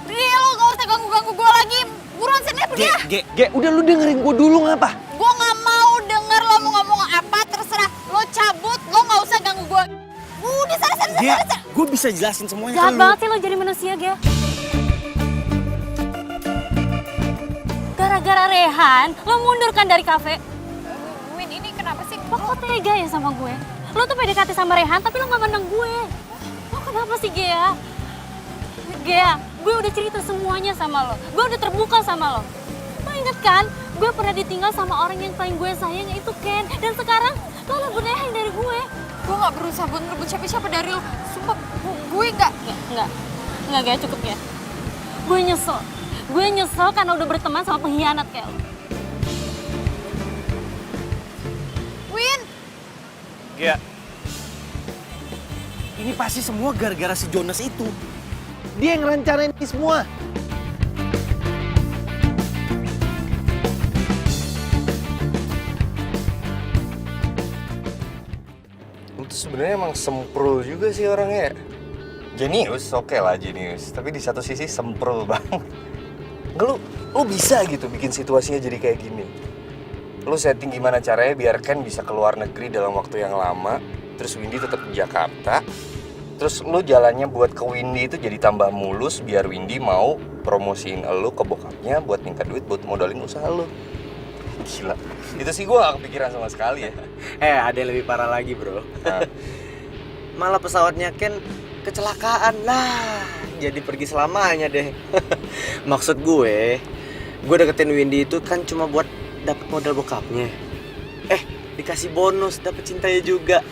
Dia lo gak usah ganggu-ganggu gue lagi. Buruan sini pergi ya. Ge, udah lu dengerin gue dulu ngapa? Gue gak mau denger lo mau ngomong apa, terserah. Lo cabut, lo gak usah ganggu gue. Udah sana. Gue bisa jelasin semuanya Jahat banget sih lo jadi manusia, Gea. Gara-gara Rehan, lo mundur kan dari kafe? Win, ini kenapa sih? Lo kok tega ya sama gue? Lo tuh PDKT sama Rehan, tapi lo gak mandang gue. Lo kenapa sih, Gea? Gea, gue udah cerita semuanya sama lo. Gue udah terbuka sama lo. Lo inget kan? Gue pernah ditinggal sama orang yang paling gue sayang, itu Ken. Dan sekarang lo lebih Rehan dari gue. Gue gak berusaha buat ngerebut siapa-siapa dari lo. Sumpah, gue gak... Enggak, Gea, cukup ya. Gue nyesel. Gue nyesel karena udah berteman sama pengkhianat kayak lo. Win! Gea. Ini pasti semua gara-gara si Jonas itu. Dia yang ngerencanain ini semua. Itu sebenarnya emang semprul juga sih orangnya. Jenius, oke lah jenius. Tapi di satu sisi semprul banget. Enggak, lu bisa gitu bikin situasinya jadi kayak gini. Lu setting gimana caranya biar Ken bisa keluar negeri dalam waktu yang lama. Terus Windy tetap di Jakarta. Terus lu jalannya buat ke Windy itu jadi tambah mulus biar Windy mau promosiin lu ke bokapnya buat minta duit buat modalin usaha lu. Gila, itu sih gue gak kepikiran sama sekali ya. Ada yang lebih parah lagi bro. Malah pesawatnya Ken kecelakaan. Nah, jadi pergi selamanya deh. Maksud gue deketin Windy itu kan cuma buat dapet modal bokapnya. Dikasih bonus, dapet cintanya juga.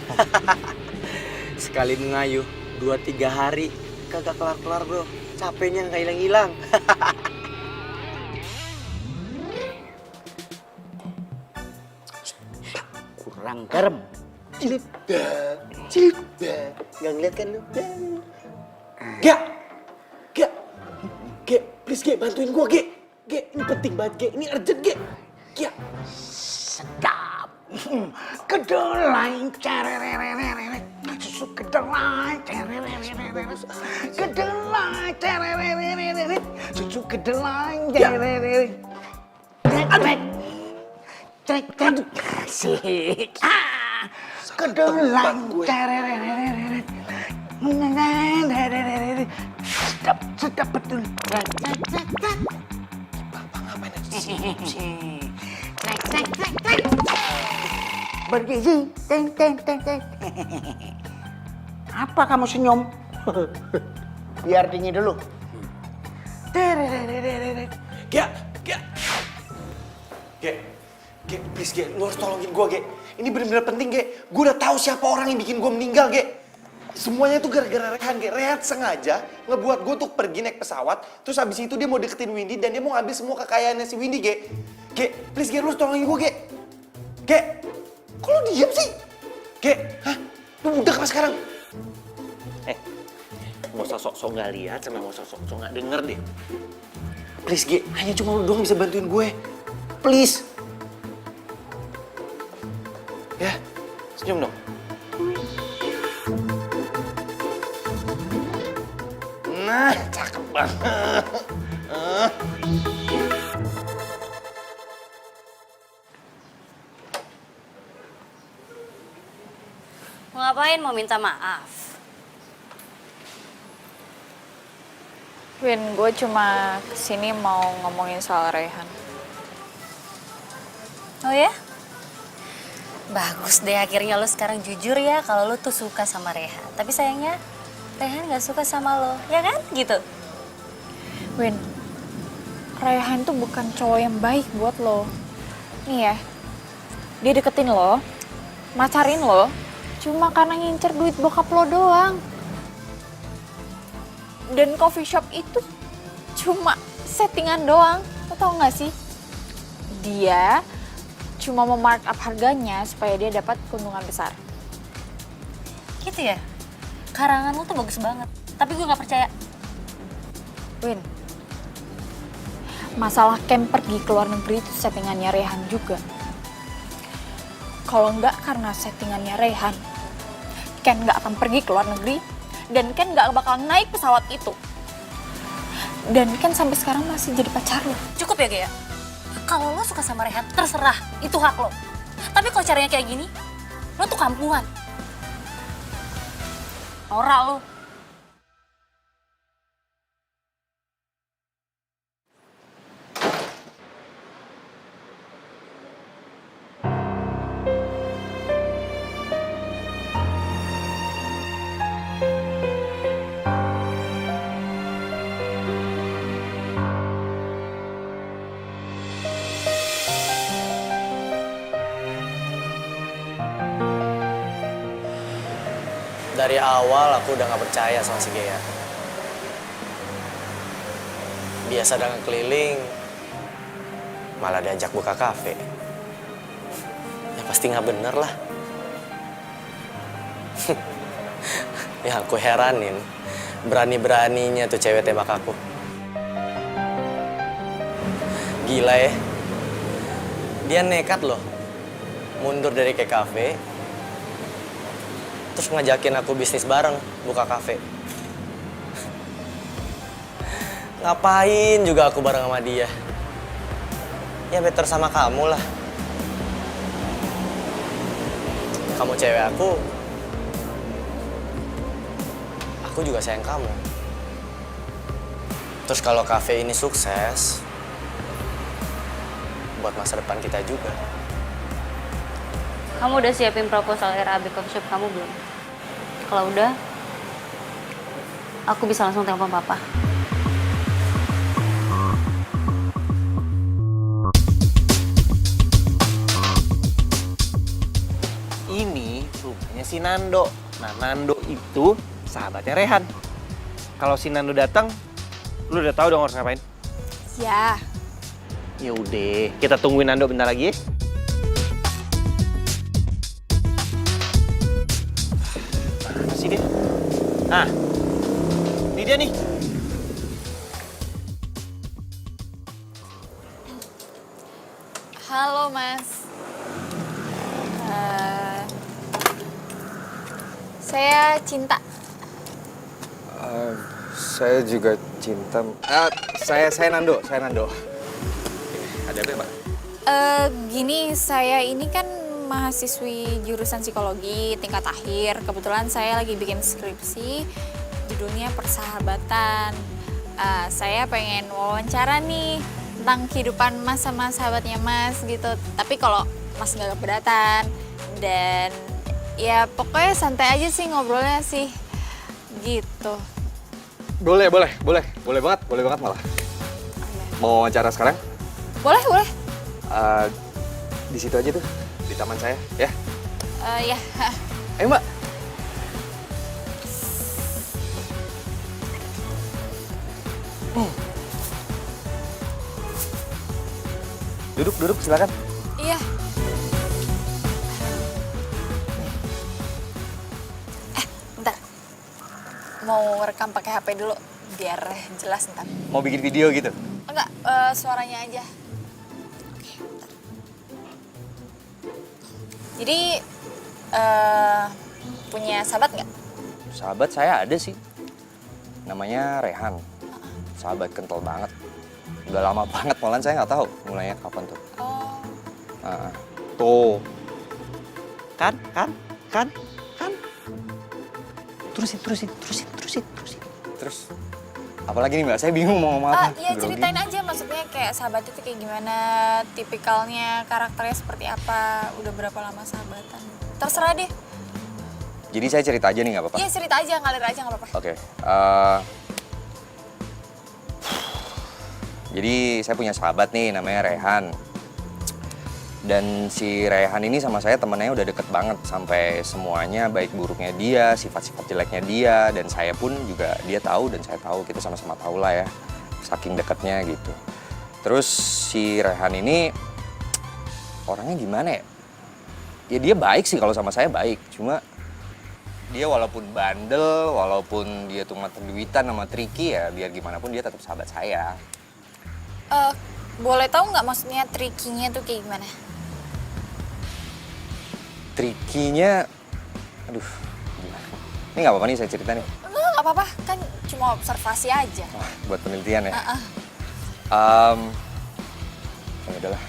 Sekali mengayuh 2-3 hari kagak kelar-kelar bro. Capeknya nggak hilang-hilang. Kurang garam. Cilda. Nggak ngeliat kan lu? Gak. Please Ge, bantuin gua Ge. Ge, ini penting banget Ge, ini urgent Ge. Ge. Sedap. Kedelai cerererereret. Susu kedelai cerererereret. Kedelai cerererereret. Susu kedelai cererereret. Trek. Asik. Kedelai cerererereret. Sedap betul. Bapak ngapain aja sih? Bergizi. Teng. Apa kamu senyum? Biar dingin dulu. Ge, please Ge, lu harus tolongin gua Ge. Ini bener-bener penting Ge. Gua udah tahu siapa orang yang bikin gua meninggal Ge. Semuanya tuh gara-gara Rehan Ge. Rehan sengaja ngebuat gua untuk pergi naik pesawat. Terus habis itu dia mau deketin Windy dan dia mau ngambil semua kekayaannya si Windy Ge. Ge, please Ge, lu harus tolongin gua Ge. Ge, kok lu diem sih? Ge, hah? Lu budak apa sekarang? Nggak usah sok-sok nggak lihat sama nggak usah sok-sok nggak denger deh. Please Ge, hanya cuma lu doang bisa bantuin gue. Please. Ya, senyum dong. Nah, cakep banget. Mau ngapain? Mau minta maaf? Win, gue cuma kesini mau ngomongin soal Rehan. Oh ya? Bagus deh, akhirnya lo sekarang jujur ya kalau lo tuh suka sama Rehan. Tapi sayangnya Rehan gak suka sama lo, ya kan? Gitu. Win, Rehan tuh bukan cowok yang baik buat lo. Nih ya, dia deketin lo, macarin lo, cuma karena ngincer duit bokap lo doang. Dan coffee shop itu cuma settingan doang, lo tau gak sih? Dia cuma memark up harganya supaya dia dapat keuntungan besar. Gitu ya? Karangan lo tuh bagus banget, tapi gue gak percaya. Win, masalah Ken pergi ke luar negeri itu settingannya Rehan juga. Kalau nggak karena settingannya Rehan, Ken nggak akan pergi ke luar negeri, dan Ken nggak bakal naik pesawat itu. Dan Ken sampai sekarang masih jadi pacar lo. Cukup ya, Gea? Kalau lo suka sama Rehan, terserah, itu hak lo. Tapi kalau caranya kayak gini, lo tuh kampungan. Norak lo. Dari awal aku udah gak percaya sama si Gea. Biasa dagang keliling, malah diajak buka kafe. Ya pasti gak bener lah. Yang aku heranin, berani-beraninya tuh cewek tembak aku. Gila ya. Dia nekat loh, mundur dari ke kafe, terus ngajakin aku bisnis bareng, buka kafe. Ngapain juga aku bareng sama dia? Ya better sama kamu lah. Kamu cewek aku juga sayang kamu. Terus kalau kafe ini sukses, buat masa depan kita juga. Kamu udah siapin proposal RAB coffee shop kamu belum? Kalau udah, aku bisa langsung telepon papa. Ini rumahnya si Nando. Nah, Nando itu sahabatnya Rehan. Kalau si Nando datang, lu udah tahu dong harus ngapain? Ya. Ya udah, kita tungguin Nando bentar lagi ya. Mana sih dia? Ah, ini dia nih. Halo, Mas. Saya Cinta. Saya juga cinta. Saya Nando. Ada apa ya, Mbak? Gini, saya ini kan mahasiswi jurusan psikologi tingkat akhir. Kebetulan saya lagi bikin skripsi, judulnya Persahabatan. Saya pengen wawancara nih tentang kehidupan Mas sama sahabatnya Mas gitu. Tapi kalau Mas nggak keberatan, dan ya pokoknya santai aja sih ngobrolnya sih, gitu. Boleh banget malah. Mau wawancara sekarang? Boleh. Di situ aja tuh, di taman saya, ya. Ya. Ayo, Mbak. Duduk, silakan. Iya. Bentar. Mau rekam pakai HP dulu biar jelas ntar. Mau bikin video gitu? Enggak, suaranya aja. Oke, bentar. Jadi punya sahabat nggak? Sahabat saya ada sih. Namanya Rehan. Sahabat kental banget. Udah lama banget, malahan saya nggak tahu mulainya kapan tuh. Oh. Tuh. Kan? Terusin. Terus, apalagi nih Mbak, saya bingung mau ngomong apa. Iya, Grogi. ceritain aja, maksudnya kayak sahabat itu kayak gimana, tipikalnya, karakternya seperti apa, udah berapa lama sahabatan. Terserah deh. Jadi saya cerita aja nih, nggak apa-apa? Iya, cerita aja, ngalir aja, nggak apa-apa. Oke. Jadi saya punya sahabat nih, namanya Rehan. Dan si Rehan ini sama saya temennya udah deket banget. Sampai semuanya, baik buruknya dia, sifat-sifat jeleknya dia. Dan saya pun juga dia tahu dan saya tahu. Kita sama-sama tahu lah ya, saking deketnya gitu. Terus si Rehan ini orangnya gimana ya? Ya dia baik sih, kalau sama saya baik. Cuma dia walaupun bandel, walaupun dia tuh mata duitan sama tricky ya, biar gimana pun dia tetap sahabat saya. Boleh tahu nggak maksudnya trikinya tuh kayak gimana? Trikinya, aduh, gimana? Ini nggak apa-apa nih saya cerita nih. Nggak apa-apa, kan cuma observasi aja. Wah, buat penelitian ya. Ya udahlah.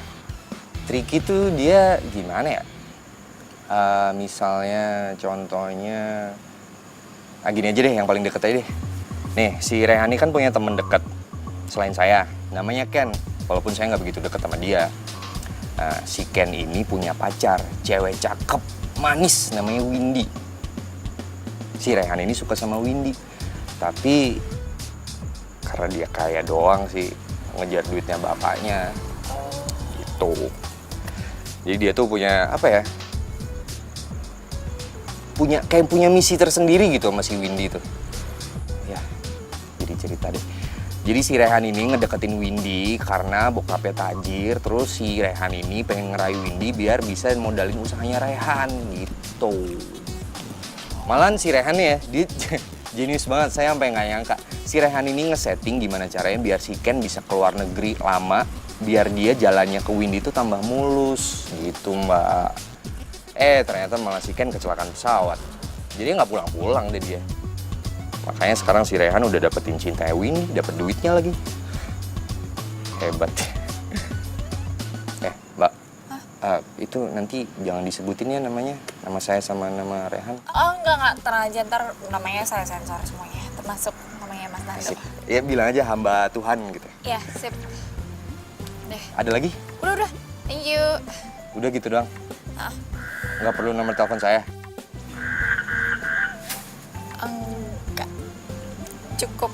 Tricky tuh dia gimana ya? Misalnya, contohnya, gini aja deh, yang paling deket aja deh. Nih, si Rehan ini kan punya temen deket selain saya, namanya Ken. Walaupun saya nggak begitu deket sama dia. Si Ken ini punya pacar, cewek cakep, manis, namanya Windy. Si Rehan ini suka sama Windy, tapi karena dia kaya doang sih, ngejar duitnya bapaknya, gitu. Jadi dia tuh punya apa ya? Punya misi tersendiri gitu sama si Windy tuh. Ya, jadi cerita deh. Jadi si Rehan ini ngedeketin Windy karena bokapnya tajir. Terus si Rehan ini pengen ngerayu Windy biar bisa modalin usahanya Rehan gitu. Malahan si Rehan ya, dia jenius banget. Saya sampai nggak nyangka. Si Rehan ini ngesetting gimana caranya biar si Ken bisa keluar negeri lama. Biar dia jalannya ke Windy itu tambah mulus gitu, Mbak. Ternyata malah si Ken kecelakaan pesawat. Jadi nggak pulang-pulang deh dia. Makanya sekarang si Rehan udah dapetin cintanya Windy, dapet duitnya lagi. Hebat. Mbak. Itu nanti jangan disebutin ya namanya. Nama saya sama nama Rehan. Enggak, tenang aja, ntar namanya saya sensor semuanya. Termasuk namanya Mas Nando. Ya bilang aja hamba Tuhan gitu. Iya, sip. Deh. Ada lagi? Udah. Thank you. Udah gitu doang? Nggak perlu nomor telepon saya? Enggak. cukup.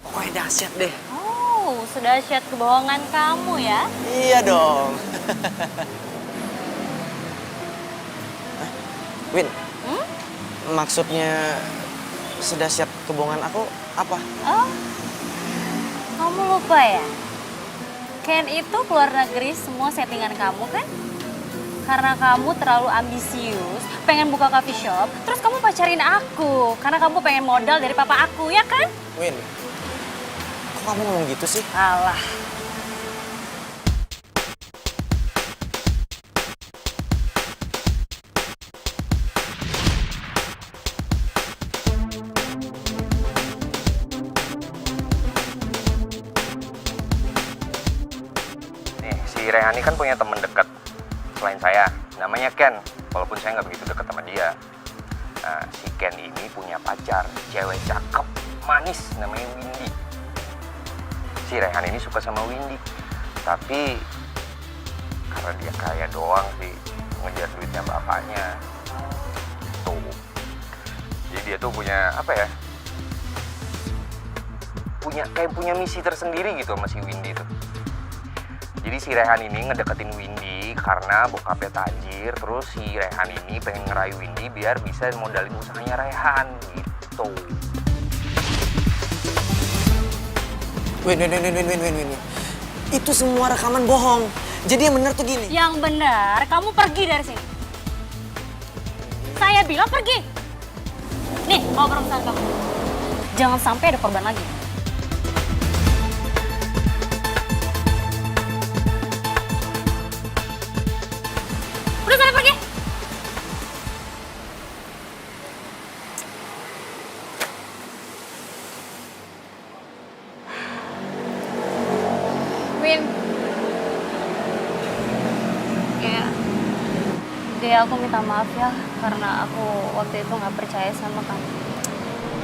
Pokoknya dahsyat deh. Oh, sedahsyat kebohongan kamu ya? Iya dong. Hah? Win, maksudnya sedahsyat kebohongan aku apa? Oh, kamu lupa ya? Ken itu keluar negeri semua settingan kamu kan? Karena kamu terlalu ambisius, pengen buka coffee shop, terus kamu pacarin aku. Karena kamu pengen modal dari papa aku, ya kan? Win, kok kamu ngomong gitu sih? Alah. Nih, si Rehani kan punya temen dekat selain saya, namanya Ken. Walaupun saya nggak begitu dekat sama dia. Nah, si Ken ini punya pacar, cewek cakep, manis, namanya Windy. Si Rehan ini suka sama Windy, tapi karena dia kaya doang sih, ngejar duitnya bapaknya. Tuh. Jadi dia tuh punya apa ya? Punya misi tersendiri gitu sama si Windy tuh. Jadi si Rehan ini ngedeketin Windy karena bokapnya tajir, terus si Rehan ini pengen ngerayu Windy biar bisa modalin usahanya Rehan gitu. Win. Itu semua rekaman bohong. Jadi yang benar tuh gini. Yang benar, kamu pergi dari sini. Saya bilang pergi. Nih, mau perusahaan kamu. Jangan sampai ada korban lagi. Udah sana pergi. Win, Ya, aku minta maaf ya karena aku waktu itu nggak percaya sama kamu.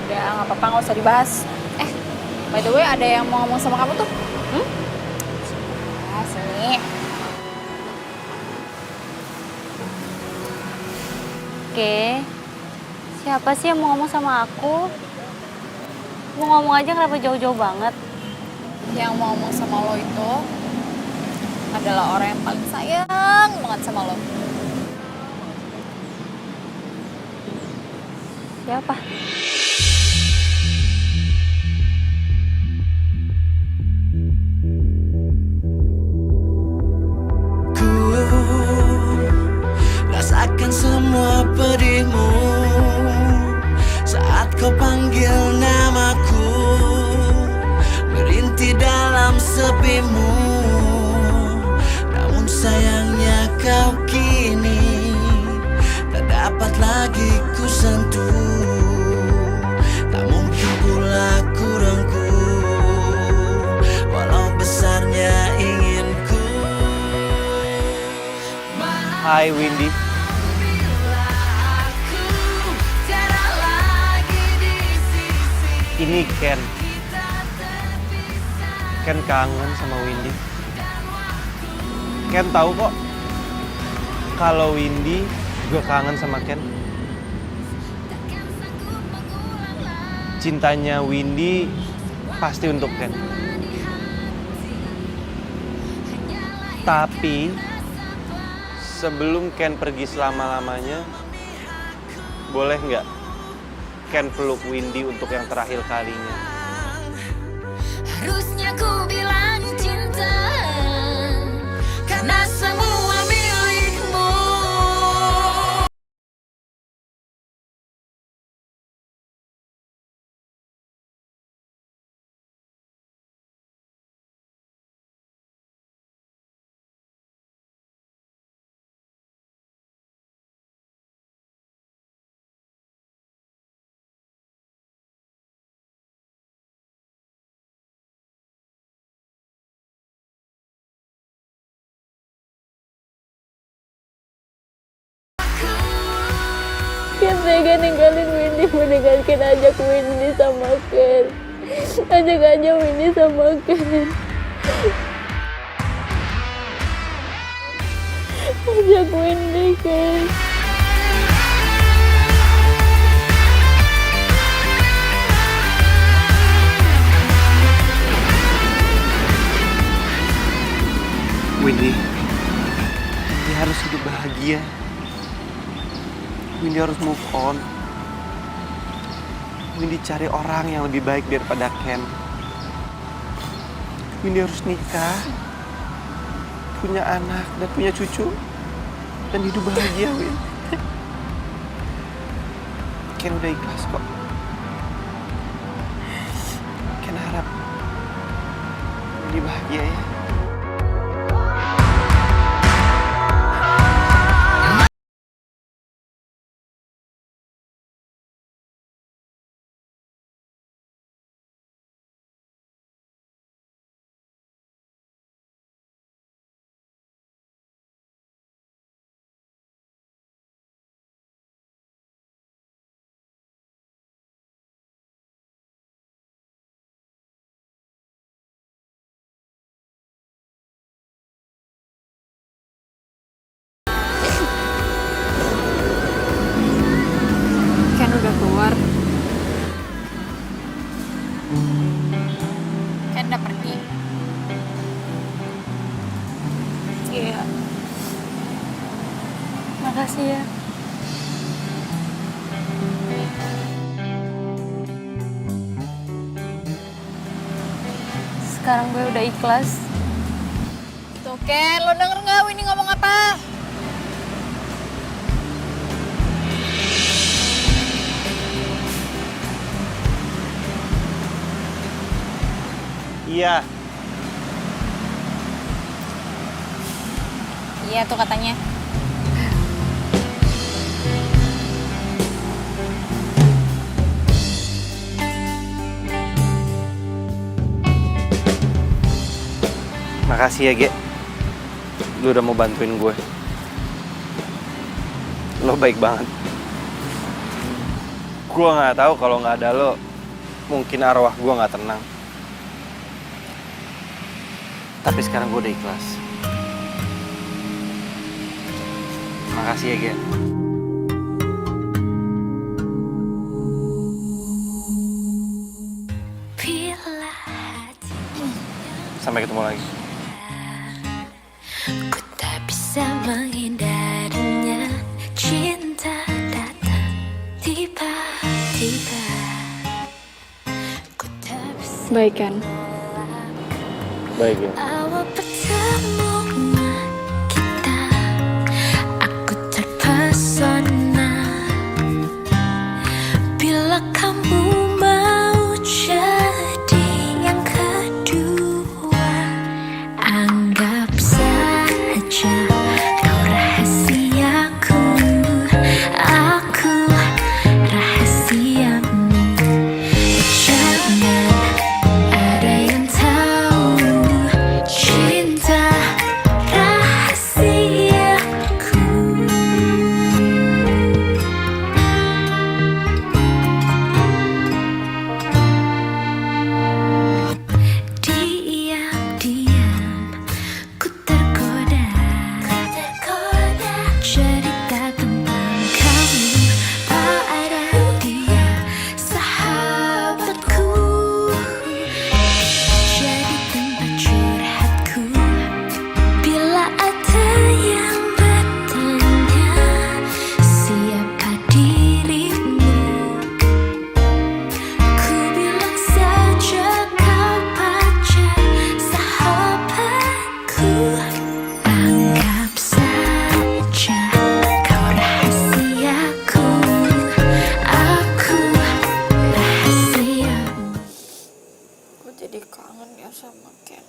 udah nggak apa-apa, nggak usah dibahas. By the way, ada yang mau ngomong sama kamu tuh? Nah, sini. Oke, siapa sih yang mau ngomong sama aku? Mau ngomong aja kenapa jauh-jauh banget? Yang mau ngomong sama lo itu adalah orang yang paling sayang banget sama lo. Siapa? Ku rasakan semua pedihmu saat kau panggil namaku, merintih dalam sepimu. Namun sayangnya kau kini tak dapat lagi ku sentuh. Tak mungkin pula ku rengkuh, walau besarnya inginku. Hai Windy. Ini Ken. Ken kangen sama Windy. Ken tahu kok kalau Windy juga kangen sama Ken. Cintanya Windy pasti untuk Ken. Tapi sebelum Ken pergi selama-lamanya, boleh nggak Ken peluk Windy untuk yang terakhir kalinya? Harusnya ku bilang cinta karena semua milikmu. Ken tega ninggalin Windy, mendingan Ken ajak Windy sama Ken. Ajak aja Windy sama Ken. Jagoin deh, Ken. Windy, dia harus hidup bahagia. Windy harus move on. Windy cari orang yang lebih baik daripada Ken. Windy harus nikah, punya anak dan punya cucu, dan hidup bahagia, Win. Ken udah ikhlas kok. Ken harap Windy bahagia ya. Ken udah keluar. Ken udah pergi. Iya. Makasih ya. Sekarang gue udah ikhlas. Tuh Ken, lo denger nggak Winnie ngomong apa? Iya, Iya tuh katanya. makasih ya, Ge. Lu udah mau bantuin gue. Lo baik banget. Gue nggak tahu kalau nggak ada lo, mungkin arwah gue nggak tenang. Tapi sekarang gue udah ikhlas. Makasih ya, Ge. Sampai ketemu lagi. Ku tak bisa menghindarinya. Cinta datang tiba-tiba. Ku tak bisa Baik kan? Baik ya. awal pertemuan kita. Aku terpesona bila kamu mau jadi yang kedua. Anggap saja kau rahasiaku, aku rahasiamu. Jangan ada yang tahu cinta rahasiaku. Diam-diam ku tergoda cerita tentang kamu pada dia, sahabatku. Jadi tempat curhatku bila ada yang bertanya siapa dirimu. Ku bilang saja kau pacar sahabatku. Anggap saja kau rahasiaku, aku rahasiamu. Gue jadi kangen ya sama Ken.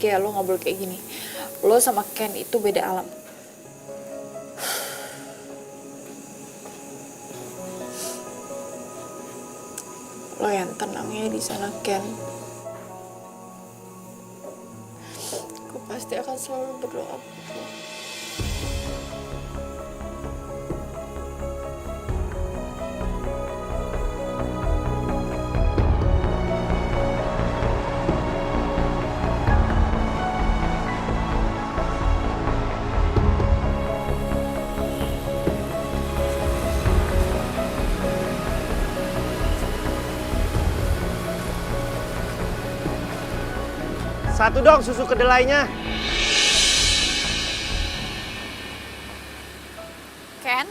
Kayak lo ngobrol kayak gini. Lo sama Ken itu beda alam. Lo yang tenangnya di sana Ken. Aku pasti akan selalu berdoa buat lo. Satu dong susu kedelainya. Ken?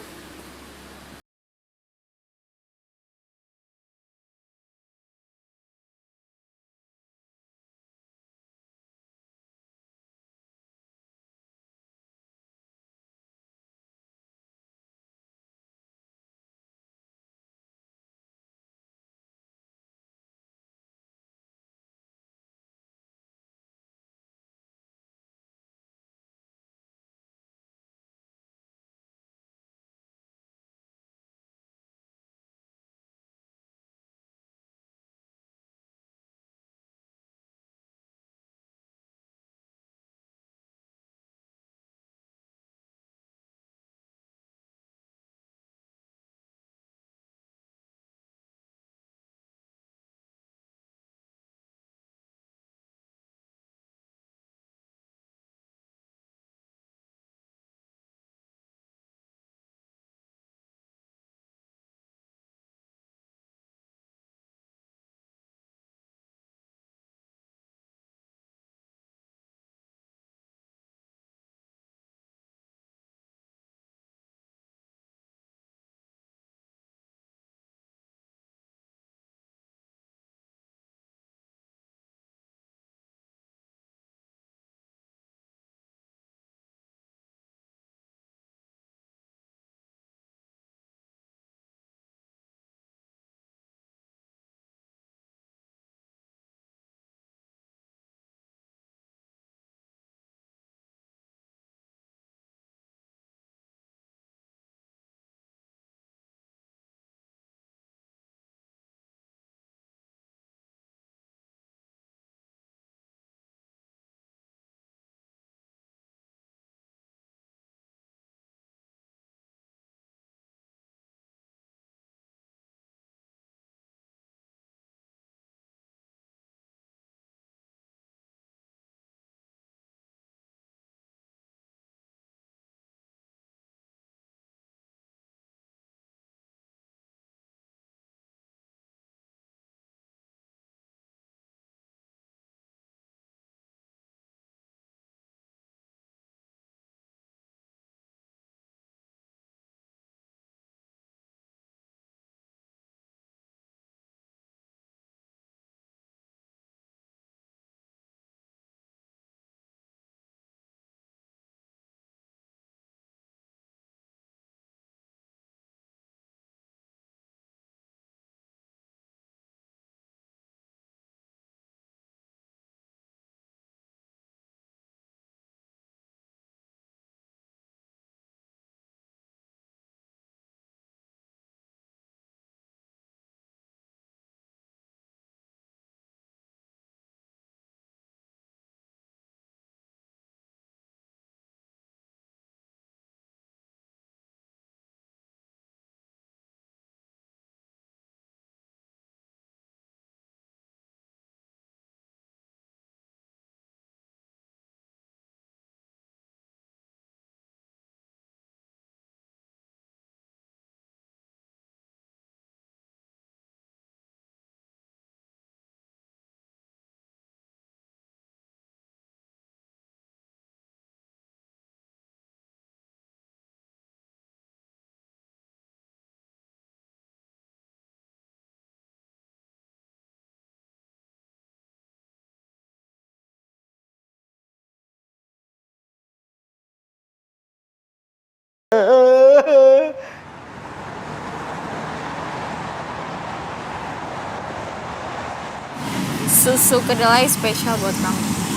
Susu kedelai spesial buat kamu.